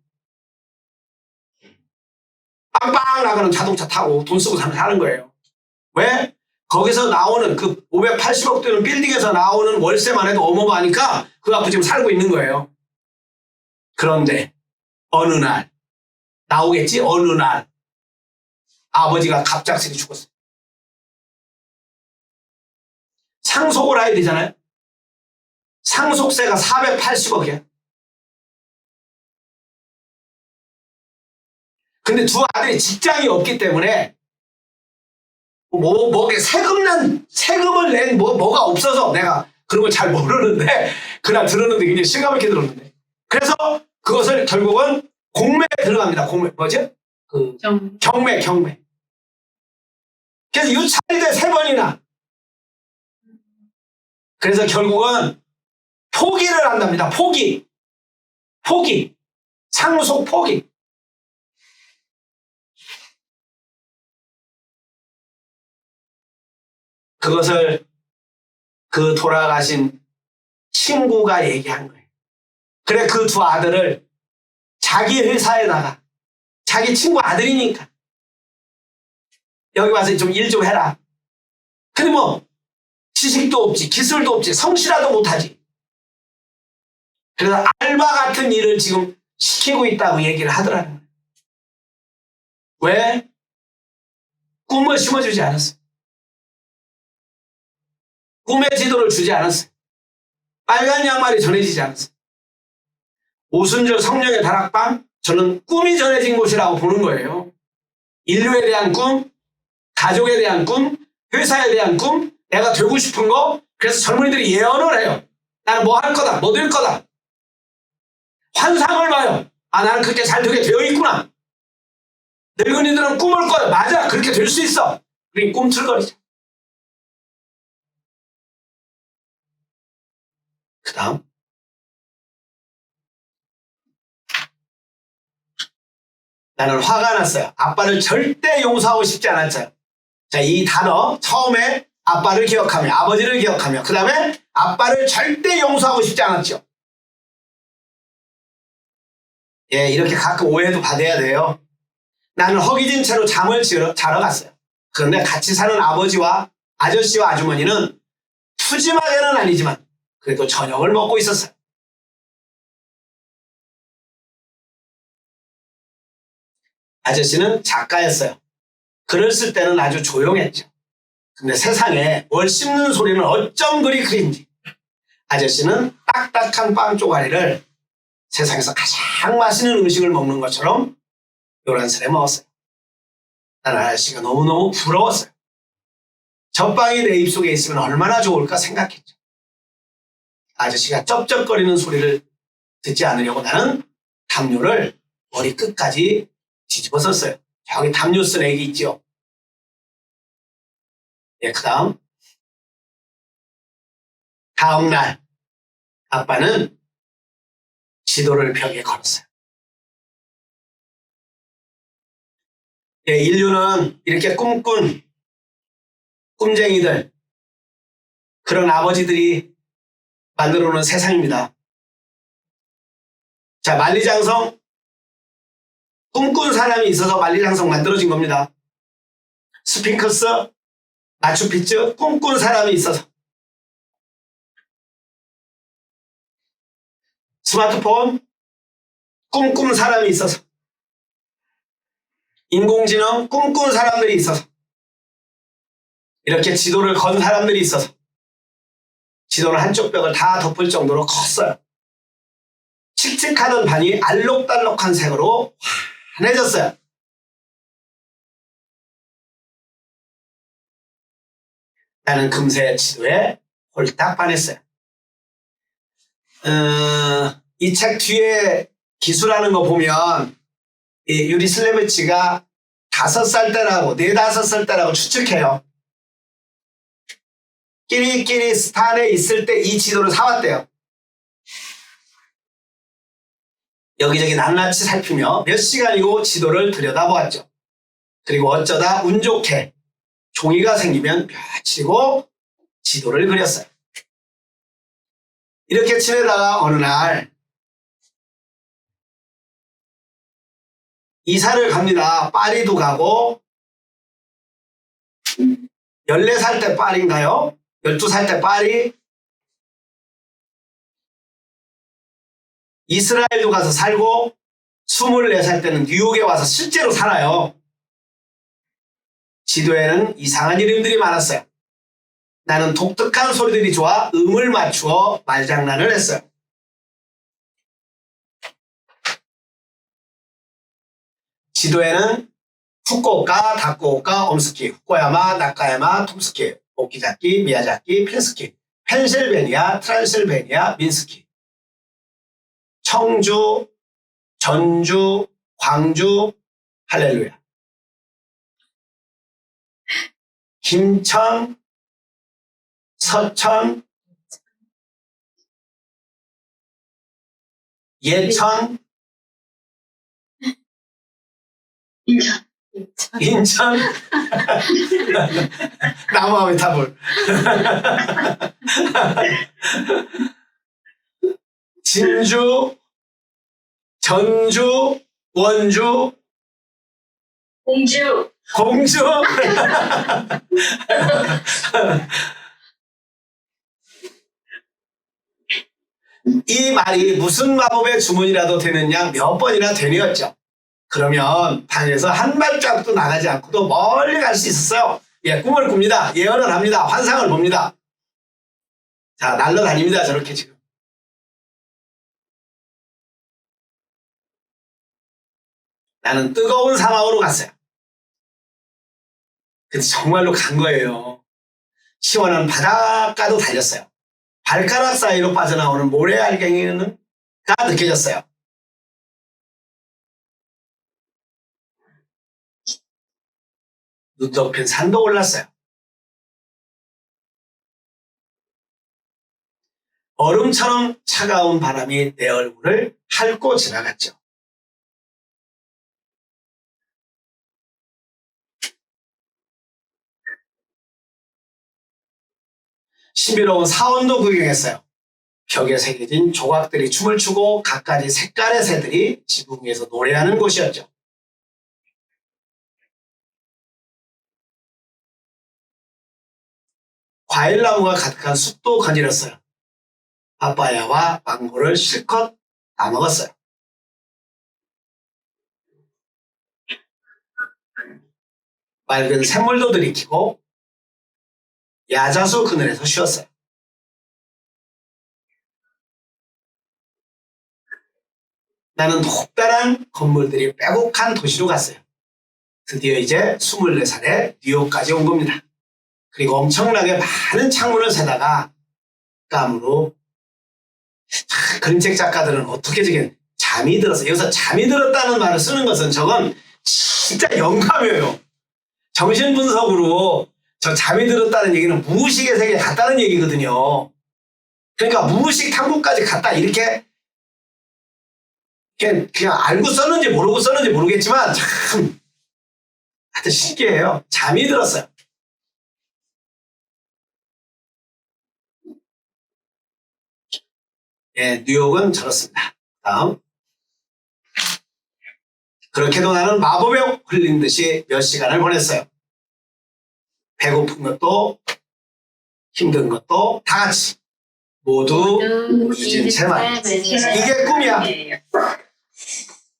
빵빵 나가는 자동차 타고 돈 쓰고 사는 거예요. 왜? 거기서 나오는 그 580억 되는 빌딩에서 나오는 월세만 해도 어마어마하니까 그 갖고 지금 살고 있는 거예요. 그런데 어느 날 나오겠지? 어느 날 아버지가 갑작스레 죽었어요. 상속을 해야 되잖아요. 상속세가 480억이야. 근데 두 아들이 직장이 없기 때문에 세금을 낸 뭐가 없어서 내가 그런 걸 잘 모르는데 그날 들었는데 굉장히 실감있게 들었는데 그래서 그것을 결국은 공매에 들어갑니다. 공매 뭐죠? 경매. 그래서 유찰이 돼 3번이나. 그래서 결국은 포기를 한답니다. 포기. 상속 포기. 그것을 그 돌아가신 친구가 얘기한 거예요. 그래 그 두 아들을 자기 회사에다가 자기 친구 아들이니까 여기 와서 좀 일 좀 해라. 근데 뭐 지식도 없지 기술도 없지 성실화도 못하지. 그래서 알바 같은 일을 지금 시키고 있다고 얘기를 하더라는 거예요. 왜? 꿈을 심어주지 않았어. 꿈의 지도를 주지 않았어요. 빨간 양말이 전해지지 않았어요. 오순절 성령의 다락방 저는 꿈이 전해진 곳이라고 보는 거예요. 인류에 대한 꿈, 가족에 대한 꿈, 회사에 대한 꿈, 내가 되고 싶은 거. 그래서 젊은이들이 예언을 해요. 나는 뭐 할 거다, 뭐 될 거다. 환상을 봐요. 아, 나는 그렇게 잘 되게 되어 있구나. 늙은이들은 꿈을 꿔요. 맞아, 그렇게 될 수 있어. 그러니 꿈틀거리죠. 그 다음 나는 화가 났어요. 아빠를 절대 용서하고 싶지 않았어요. 자, 이 단어 처음에 아빠를 기억하며 아버지를 기억하며 그 다음에 아빠를 절대 용서하고 싶지 않았죠. 예, 이렇게 가끔 오해도 받아야 돼요. 나는 허기진 채로 잠을 자러 갔어요. 그런데 같이 사는 아버지와 아저씨와 아주머니는 푸짐하게는 아니지만 그래도 저녁을 먹고 있었어요. 아저씨는 작가였어요. 글을 쓸 때는 아주 조용했죠. 근데 세상에 뭘 씹는 소리는 어쩜 그리 그린지. 아저씨는 딱딱한 빵 쪼가리를 세상에서 가장 맛있는 음식을 먹는 것처럼 요란스레 먹었어요. 난 아저씨가 너무너무 부러웠어요. 저 빵이 내 입속에 있으면 얼마나 좋을까 생각했죠. 아저씨가 쩝쩝거리는 소리를 듣지 않으려고 나는 담요를 머리 끝까지 뒤집어 썼어요. 저기 담요 쓴 애기 있죠. 예, 그 다음 날 아빠는 지도를 벽에 걸었어요. 예, 인류는 이렇게 꿈꾼 꿈쟁이들, 그런 아버지들이 만들어 놓은 세상입니다. 자, 만리장성, 꿈꾼 사람이 있어서 만리장성 만들어진 겁니다. 스핑크스, 마추픽추 꿈꾼 사람이 있어서, 스마트폰 꿈꾼 사람이 있어서, 인공지능 꿈꾼 사람들이 있어서, 이렇게 지도를 건 사람들이 있어서 지도는 한쪽 벽을 다 덮을 정도로 컸어요. 칙칙하던 반이 알록달록한 색으로 환해졌어요. 나는 금세 지도에 홀딱 반했어요. 이 책 뒤에 기술하는 거 보면 이 유리 슬레비치가 5살 때라고 4, 5살 때라고 추측해요. 끼리끼리 스탄에 있을 때 이 지도를 사왔대요. 여기저기 낱낱이 살피며 몇 시간이고 지도를 들여다보았죠. 그리고 어쩌다 운 좋게 종이가 생기면 며칠이고 지도를 그렸어요. 이렇게 지내다가 어느 날 이사를 갑니다. 파리도 가고 14살 때 파리인가요? 12살 때 파리, 이스라엘도 가서 살고 24살 때는 뉴욕에 와서 실제로 살아요. 지도에는 이상한 이름들이 많았어요. 나는 독특한 소리들이 좋아 음을 맞추어 말장난을 했어요. 지도에는 후쿠오카, 다쿠오카, 옴스키, 후쿠야마, 나카야마, 톰스키, 오키자키, 미야자키, 펜스키, 펜실베니아, 트란실베니아, 민스키, 청주, 전주, 광주, 할렐루야, 김천, 서천, 예천, 인천, 나무아미 타불, 진주, 전주, 원주, 공주. 공주. 이 말이 무슨 마법의 주문이라도 되는 양 몇 번이나 되뇌었죠. 그러면 방에서 한 발짝도 나가지 않고도 멀리 갈 수 있었어요. 예, 꿈을 꿉니다. 예언을 합니다. 환상을 봅니다. 자, 날라다닙니다. 저렇게 지금. 나는 뜨거운 사막으로 갔어요. 근데 정말로 간 거예요. 시원한 바닷가도 달렸어요. 발가락 사이로 빠져나오는 모래알갱이가 느껴졌어요. 눈 덮인 산도 올랐어요. 얼음처럼 차가운 바람이 내 얼굴을 핥고 지나갔죠. 신비로운 사원도 구경했어요. 벽에 새겨진 조각들이 춤을 추고 갖가지 색깔의 새들이 지붕 위에서 노래하는 곳이었죠. 과일나무가 가득한 숲도 거닐었어요. 파파야와 망고를 실컷 다 먹었어요. 맑은 샘물도 들이키고 야자수 그늘에서 쉬었어요. 나는 높다란 건물들이 빼곡한 도시로 갔어요. 드디어 이제 24살에 뉴욕까지 온 겁니다. 그리고 엄청나게 많은 창문을 세다가 깜으로 그림책 작가들은 어떻게 저게 잠이 들었어요. 여기서 잠이 들었다는 말을 쓰는 것은 저건 진짜 영감이에요. 정신분석으로 저 잠이 들었다는 얘기는 무의식의 세계에 갔다는 얘기거든요. 그러니까 무의식 탐구까지 갔다 이렇게 그냥 알고 썼는지 모르고 썼는지 모르겠지만 참 하여튼 신기해요. 잠이 들었어요. 예, 뉴욕은 저렇습니다. 다음. 그렇게도 나는 마법에 흘린 듯이 몇 시간을 보냈어요. 배고픈 것도 힘든 것도 다 같이 모두 잊은 채만. 이게 꿈이야.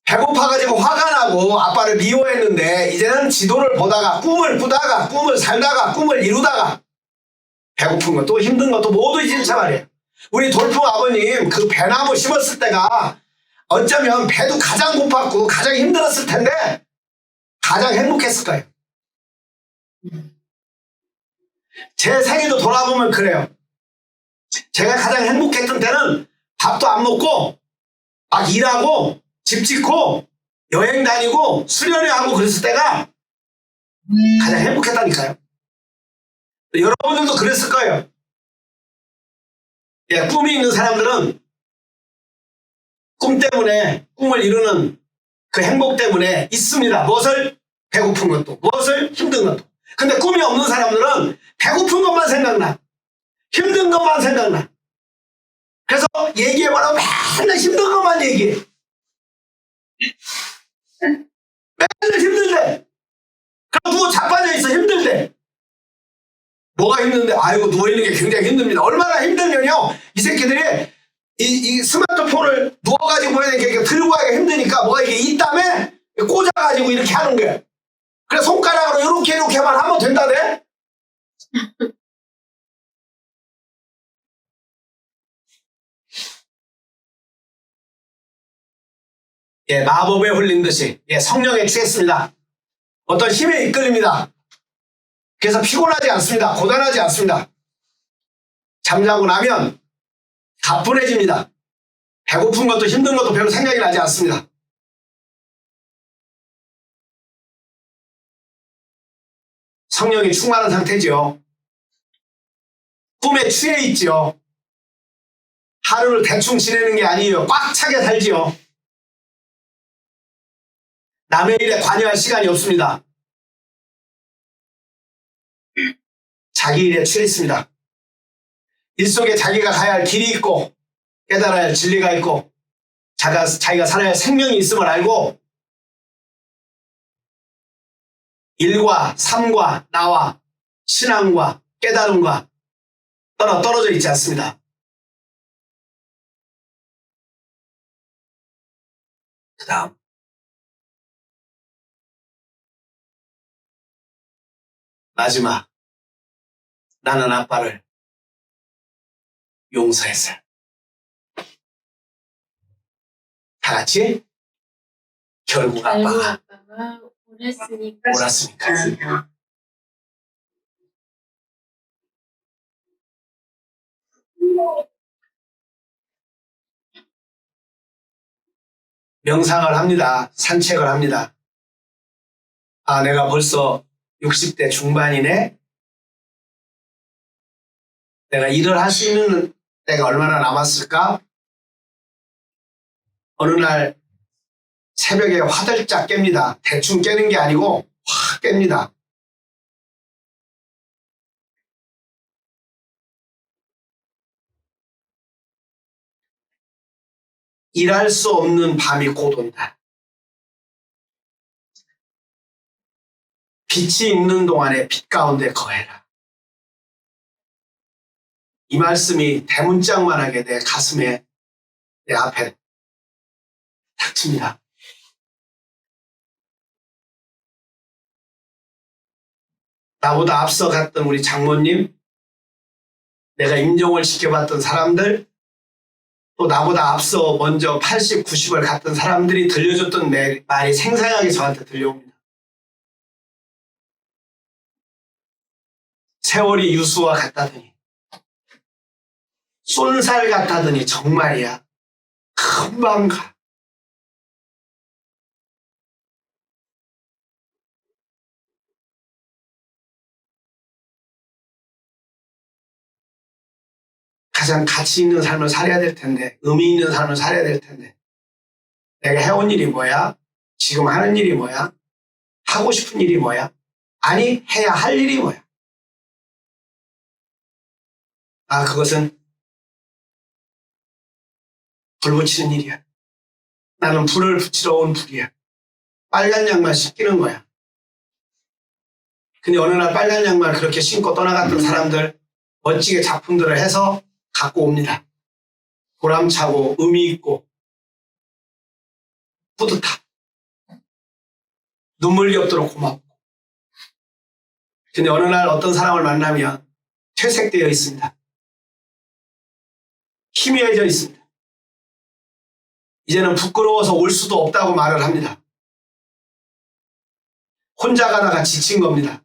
배고파가지고 화가 나고 아빠를 미워했는데 이제는 지도를 보다가 꿈을 꾸다가 꿈을 살다가 꿈을 이루다가 배고픈 것도 힘든 것도 모두 잊은 채 말이에요. 우리 돌풍 아버님 그 배나무 심었을 때가 어쩌면 배도 가장 고팠고 가장 힘들었을 텐데 가장 행복했을 거예요. 제 생애도 돌아보면 그래요. 제가 가장 행복했던 때는 밥도 안 먹고 막 일하고 집 짓고 여행 다니고 수련회하고 그랬을 때가 가장 행복했다니까요. 여러분들도 그랬을 거예요. 예, 꿈이 있는 사람들은 꿈 때문에 꿈을 이루는 그 행복 때문에 있습니다. 무엇을? 배고픈 것도 무엇을? 힘든 것도. 근데 꿈이 없는 사람들은 배고픈 것만 생각나. 힘든 것만 생각나. 그래서 얘기해보라고 맨날 힘든 것만 얘기해. 맨날 힘들대. 그럼 누워 자빠져 있어. 힘들대. 뭐가 힘든데? 아이고 누워있는 게 굉장히 힘듭니다. 얼마나 힘들면요 이 새끼들이 이 스마트폰을 누워가지고 이렇게 들고 하기가 힘드니까 뭐가 이게 있다며 꽂아가지고 이렇게 하는 거야. 그래 손가락으로 이렇게만 하면 된다네. 예, 마법에 홀린 듯이 성령에 취했습니다. 어떤 힘에 이끌립니다. 그래서 피곤하지 않습니다. 고단하지 않습니다. 잠자고 나면 가뿐해집니다. 배고픈 것도 힘든 것도 별로 생각이 나지 않습니다. 성령이 충만한 상태지요. 꿈에 취해 있지요. 하루를 대충 지내는 게 아니에요. 꽉 차게 살지요. 남의 일에 관여할 시간이 없습니다. 자기 일에 취해 있습니다. 일 속에 자기가 가야 할 길이 있고 깨달아야 할 진리가 있고 자기가 살아야 할 생명이 있음을 알고 일과 삶과 나와 신앙과 깨달음과 떨어져 있지 않습니다. 그 다음 마지막 나는 아빠를 용서했어요. 다 같이 결국 아빠가 옳았으니까. 명상을 합니다. 산책을 합니다. 아, 내가 벌써 60대 중반이네. 내가 일을 할 수 있는 때가 얼마나 남았을까? 어느 날 새벽에 화들짝 깹니다. 대충 깨는 게 아니고 확 깹니다. 일할 수 없는 밤이 곧 온다. 빛이 있는 동안에 빛 가운데 거해라. 이 말씀이 대문짝만하게 내 가슴에 내 앞에 닥칩니다. 나보다 앞서 갔던 우리 장모님, 내가 임종을 시켜봤던 사람들, 또 나보다 앞서 먼저 80, 90을 갔던 사람들이 들려줬던 말이 생생하게 저한테 들려옵니다. 세월이 유수와 같다더니 쏜살 같다더니 정말이야. 금방 가. 가장 가치 있는 삶을 살아야 될 텐데, 의미 있는 삶을 살아야 될 텐데, 내가 해온 일이 뭐야? 지금 하는 일이 뭐야? 하고 싶은 일이 뭐야? 아니, 해야 할 일이 뭐야? 아, 그것은 불 붙이는 일이야. 나는 불을 붙이러 온 불이야. 빨간 양말 씻기는 거야. 근데 어느 날 빨간 양말 그렇게 신고 떠나갔던 사람들 멋지게 작품들을 해서 갖고 옵니다. 보람차고 의미 있고 뿌듯하고 눈물겹도록 고맙고. 근데 어느 날 어떤 사람을 만나면 퇴색되어 있습니다. 희미해져 있습니다. 이제는 부끄러워서 올 수도 없다고 말을 합니다. 혼자 가다가 지친 겁니다.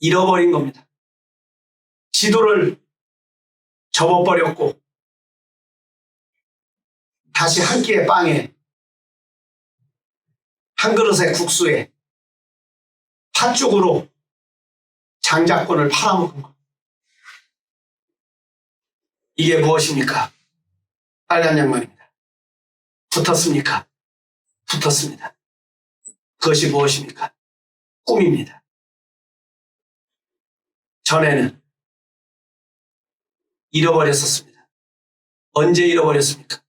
잃어버린 겁니다. 지도를 접어버렸고 다시 한 끼의 빵에 한 그릇의 국수에 팥죽으로 장자권을 팔아먹은 것. 이게 무엇입니까? 빨간 양말입니다. 붙었습니까? 붙었습니다. 그것이 무엇입니까? 꿈입니다. 전에는 잃어버렸었습니다. 언제 잃어버렸습니까?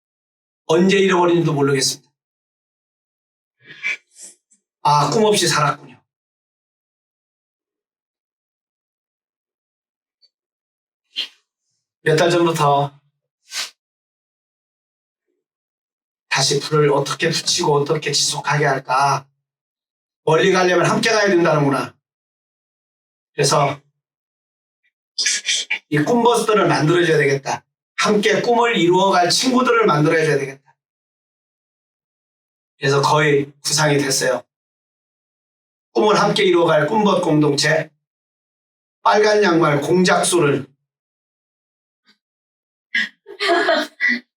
언제 잃어버린지도 모르겠습니다. 아, 꿈 없이 살았군요. 몇 달 전부터 다시 불을 어떻게 붙이고 어떻게 지속하게 할까? 멀리 가려면 함께 가야 된다는구나. 그래서 이 꿈버스들을 만들어줘야 되겠다. 함께 꿈을 이루어갈 친구들을 만들어줘야 되겠다. 그래서 거의 구상이 됐어요. 꿈을 함께 이루어갈 꿈벗 공동체, 빨간 양말 공작소를,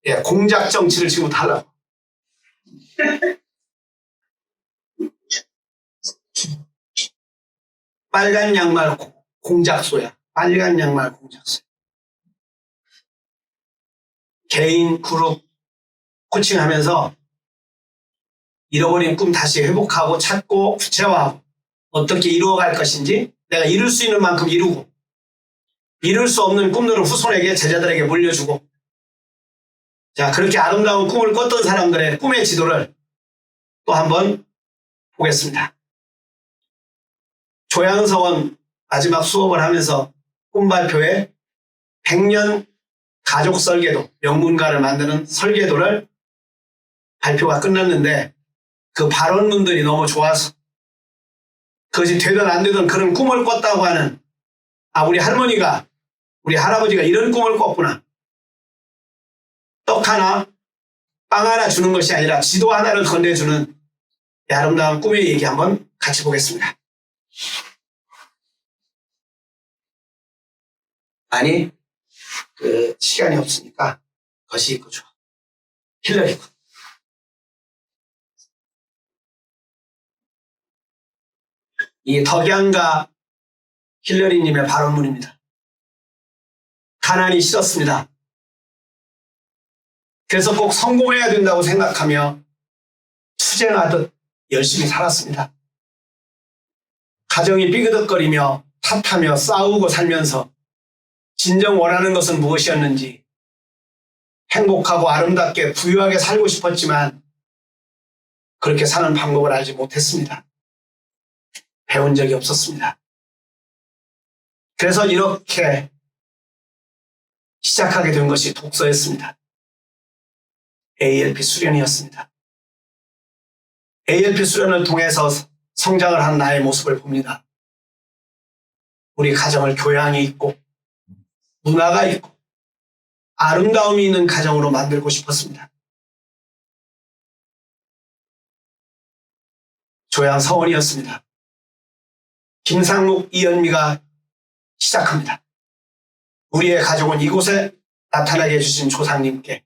예, 공작 정치를 지금부터 하려고. 빨간 양말 공작소야. 빨간 양말 공작소. 개인, 그룹 코칭하면서 잃어버린 꿈 다시 회복하고 찾고 구체화하고 어떻게 이루어갈 것인지 내가 이룰 수 있는 만큼 이루고 이룰 수 없는 꿈들을 후손에게 제자들에게 물려주고 자 그렇게 아름다운 꿈을 꿨던 사람들의 꿈의 지도를 또 한번 보겠습니다. 조양서원 마지막 수업을 하면서 꿈 발표에 100년 가족 설계도, 명문가를 만드는 설계도를 발표가 끝났는데 그 발언문들이 너무 좋아서 그것이 되든 안 되든 그런 꿈을 꿨다고 하는 우리 할머니가 우리 할아버지가 이런 꿈을 꿨구나. 떡 하나, 빵 하나 주는 것이 아니라 지도 하나를 건네주는 이 아름다운 꿈의 얘기 한번 같이 보겠습니다. 아니, 시간이 없으니까 것이 있고 좋아. 힐러리 군. 이 덕양가 힐러리님의 발언문입니다. 가난이 싫었습니다. 그래서 꼭 성공해야 된다고 생각하며 투쟁하듯 열심히 살았습니다. 가정이 삐그덕거리며 탓하며 싸우고 살면서 진정 원하는 것은 무엇이었는지 행복하고 아름답게 부유하게 살고 싶었지만 그렇게 사는 방법을 알지 못했습니다. 배운 적이 없었습니다. 그래서 이렇게 시작하게 된 것이 독서였습니다. ALP 수련이었습니다. ALP 수련을 통해서 성장을 한 나의 모습을 봅니다. 우리 가정을 교양이 있고 문화가 있고 아름다움이 있는 가정으로 만들고 싶었습니다. 조양 서원이었습니다. 김상록, 이현미가 시작합니다. 우리의 가족은 이곳에 나타나게 해주신 조상님께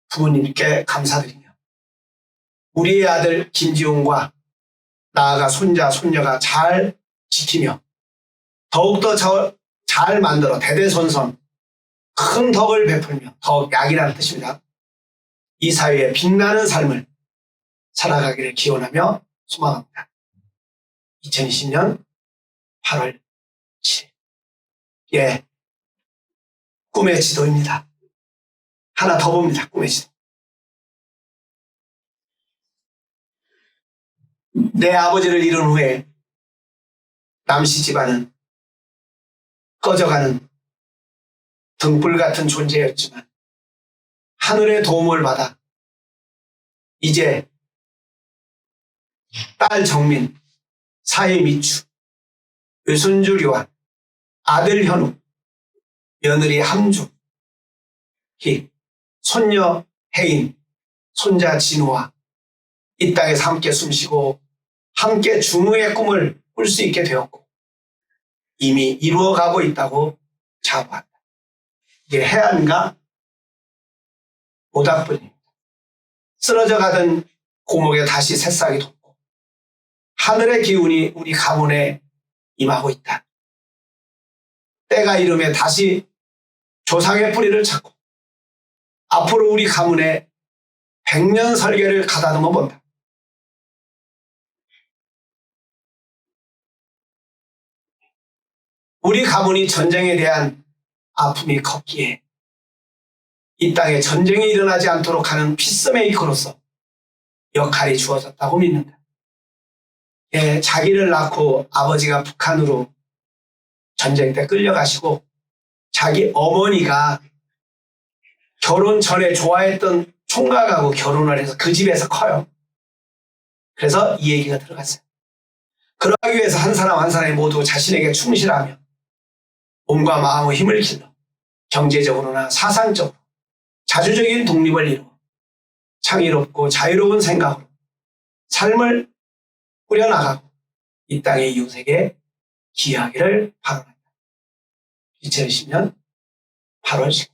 부모님께 감사드리며 우리의 아들 김지웅과 나아가 손자, 손녀가 잘 지키며 더욱더 잘 만들어 대대손손 큰 덕을 베풀며 덕 약이라는 뜻입니다. 이 사회에 빛나는 삶을 살아가기를 기원하며 소망합니다. 2020년 8월 7일. 예, 꿈의 지도입니다. 하나 더 봅니다. 꿈의 지도. 내 아버지를 잃은 후에 남씨 집안은 꺼져가는 등불 같은 존재였지만 하늘의 도움을 받아 이제 딸 정민, 사위 미추, 외손주 류한, 아들 현우, 며느리 함주, 손녀 혜인, 손자 진우와 이 땅에서 함께 숨쉬고 함께 중흥의 꿈을 꿀 수 있게 되었고 이미 이루어가고 있다고 자부한다. 이게 해안과 모닥불입니다. 쓰러져 가던 고목에 다시 새싹이 돋고 하늘의 기운이 우리 가문에 임하고 있다. 때가 이름에 다시 조상의 뿌리를 찾고 앞으로 우리 가문에 100년 설계를 가다듬어 본다. 우리 가문이 전쟁에 대한 아픔이 컸기에 이 땅에 전쟁이 일어나지 않도록 하는 피스메이커로서 역할이 주어졌다고 믿는다. 예, 자기를 낳고 아버지가 북한으로 전쟁 때 끌려가시고 자기 어머니가 결혼 전에 좋아했던 총각하고 결혼을 해서 그 집에서 커요. 그래서 이 얘기가 들어갔어요. 그러기 위해서 한 사람 한 사람이 모두 자신에게 충실하며 몸과 마음의 힘을 길러 경제적으로나 사상적으로 자주적인 독립을 이루어 창의롭고 자유로운 생각으로 삶을 꾸려나가고 이 땅의 이웃에게 기여하기를 바랍니다. 2020년 8월 10일.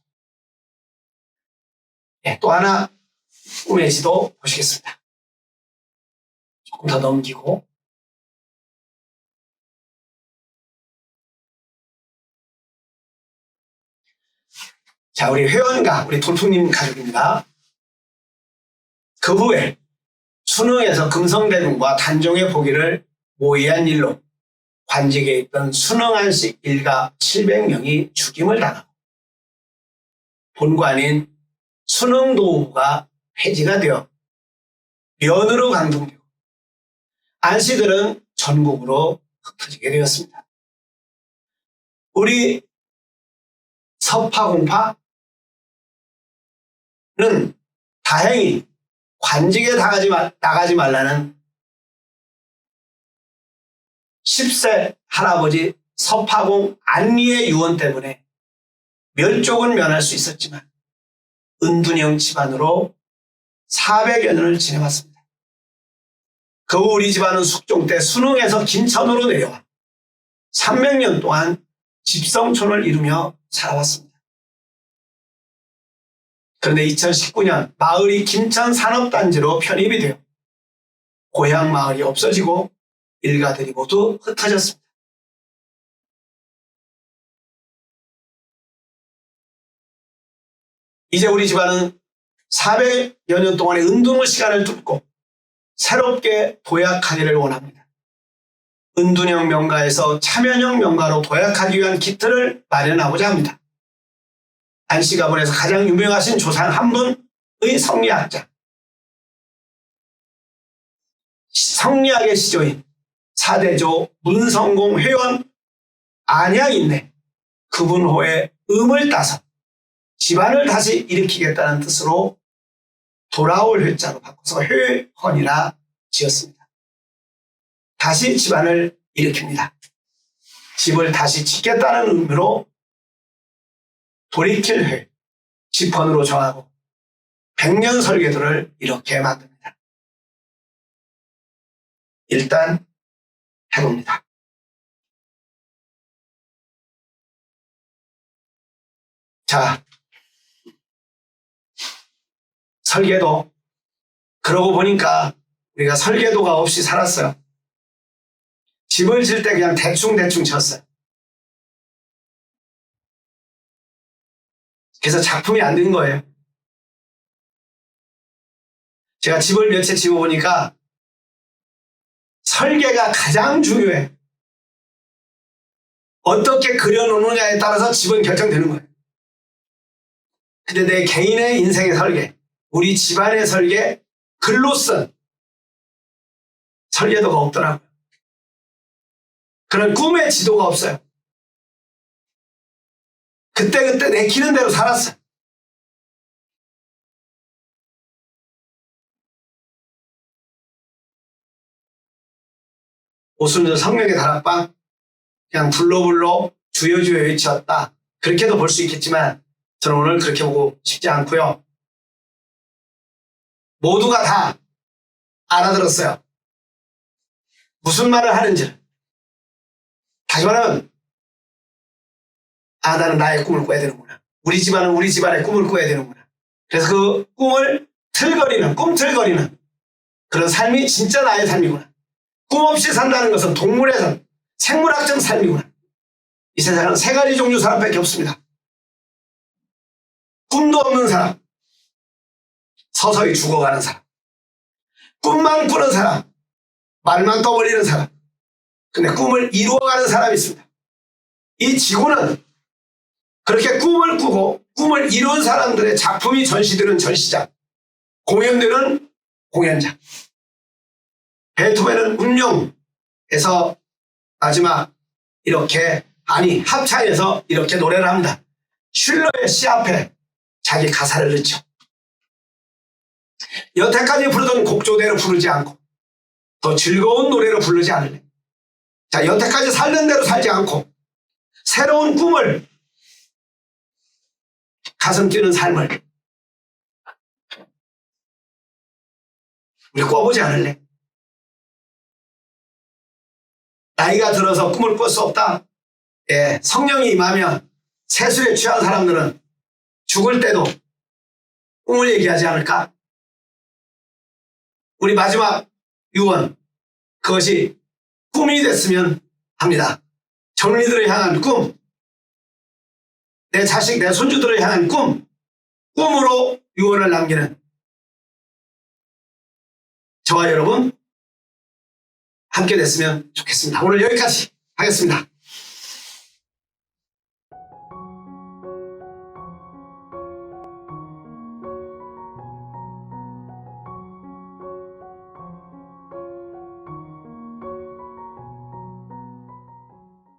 네, 또 하나 꿈의 지도 보시겠습니다. 조금 더 넘기고 자, 우리 회원가, 우리 돌풍님 가족입니다. 그 후에 순흥에서 금성대군과 단종의 포기를 모의한 일로 관직에 있던 순흥한씨 일가 700명이 죽임을 당하고 본관인 순흥도후가 폐지가 되어 면으로 강동되고 안씨들은 전국으로 흩어지게 되었습니다. 우리 서파공파는 다행히 관직에 나가지 말라는 10세 할아버지 서파공 안리의 유언 때문에 멸족은 면할 수 있었지만 은둔형 집안으로 400여 년을 지내왔습니다. 그 후 우리 집안은 숙종 때 순흥에서 김천으로 내려와 300년 동안 집성촌을 이루며 살아왔습니다. 그런데 2019년 마을이 김천산업단지로 편입이 되어 고향 마을이 없어지고 일가들이 모두 흩어졌습니다. 이제 우리 집안은 400여 년 동안의 은둔의 시간을 뚫고 새롭게 도약하기를 원합니다. 은둔형 명가에서 차면형 명가로 도약하기 위한 기틀을 마련하고자 합니다. 안씨 가문에서 가장 유명하신 조상 한 분의 성리학자, 성리학의 시조인 4대조 문성공 회원 안양인데 그분 호의 음을 따서 집안을 다시 일으키겠다는 뜻으로 돌아올 회자로 바꿔서 회헌이라 지었습니다. 다시 집안을 일으킵니다. 집을 다시 짓겠다는 의미로 돌이킬 회, 집헌으로 정하고 100년 설계도를 이렇게 만듭니다. 일단 해봅니다. 자, 설계도. 그러고 보니까 우리가 설계도가 없이 살았어요. 집을 질 때 그냥 대충 쳤어요. 그래서 작품이 안 된 거예요. 제가 집을 몇 채 지어보니까 설계가 가장 중요해. 어떻게 그려놓느냐에 따라서 집은 결정되는 거예요. 근데 내 개인의 인생의 설계, 우리 집안의 설계, 글로 쓴 설계도가 없더라고요. 그런 꿈의 지도가 없어요. 그때그때 내키는 대로 살았어요. 오순절 성령의 다락방 그냥 불러불러 주여주여 외쳤다. 그렇게도 볼 수 있겠지만 저는 오늘 그렇게 보고 싶지 않고요. 모두가 다 알아들었어요. 무슨 말을 하는지를. 다시 말하면 나는 나의 꿈을 꿔야 되는구나. 우리 집안은 우리 집안의 꿈을 꿔야 되는구나. 그래서 그 꿈을 꿈틀거리는 그런 삶이 진짜 나의 삶이구나. 꿈 없이 산다는 것은 동물의 삶, 생물학적 삶이구나. 이 세상은 세 가지 종류 사람밖에 없습니다. 꿈도 없는 사람, 서서히 죽어가는 사람, 꿈만 꾸는 사람, 말만 떠벌리는 사람, 근데 꿈을 이루어가는 사람이 있습니다. 이 지구는 그렇게 꿈을 꾸고 꿈을 이룬 사람들의 작품이 전시되는 전시장, 공연되는 공연장. 베토벤은 운명에서 마지막 이렇게 합창에서 이렇게 노래를 합니다. 슐러의 시 앞에 자기 가사를 넣죠. 여태까지 부르던 곡조대로 부르지 않고 더 즐거운 노래로 부르지 않을래. 자, 여태까지 살던 대로 살지 않고 새로운 꿈을, 가슴 뛰는 삶을 우리 꿔보지 않을래? 나이가 들어서 꿈을 꿀 수 없다. 예, 성령이 임하면 세술에 취한 사람들은 죽을 때도 꿈을 얘기하지 않을까? 우리 마지막 유언, 그것이 꿈이 됐으면 합니다. 젊은이들을 향한 꿈, 내 자식, 내 손주들을 향한 꿈으로 유언을 남기는 저와 여러분 함께 됐으면 좋겠습니다. 오늘 여기까지 하겠습니다.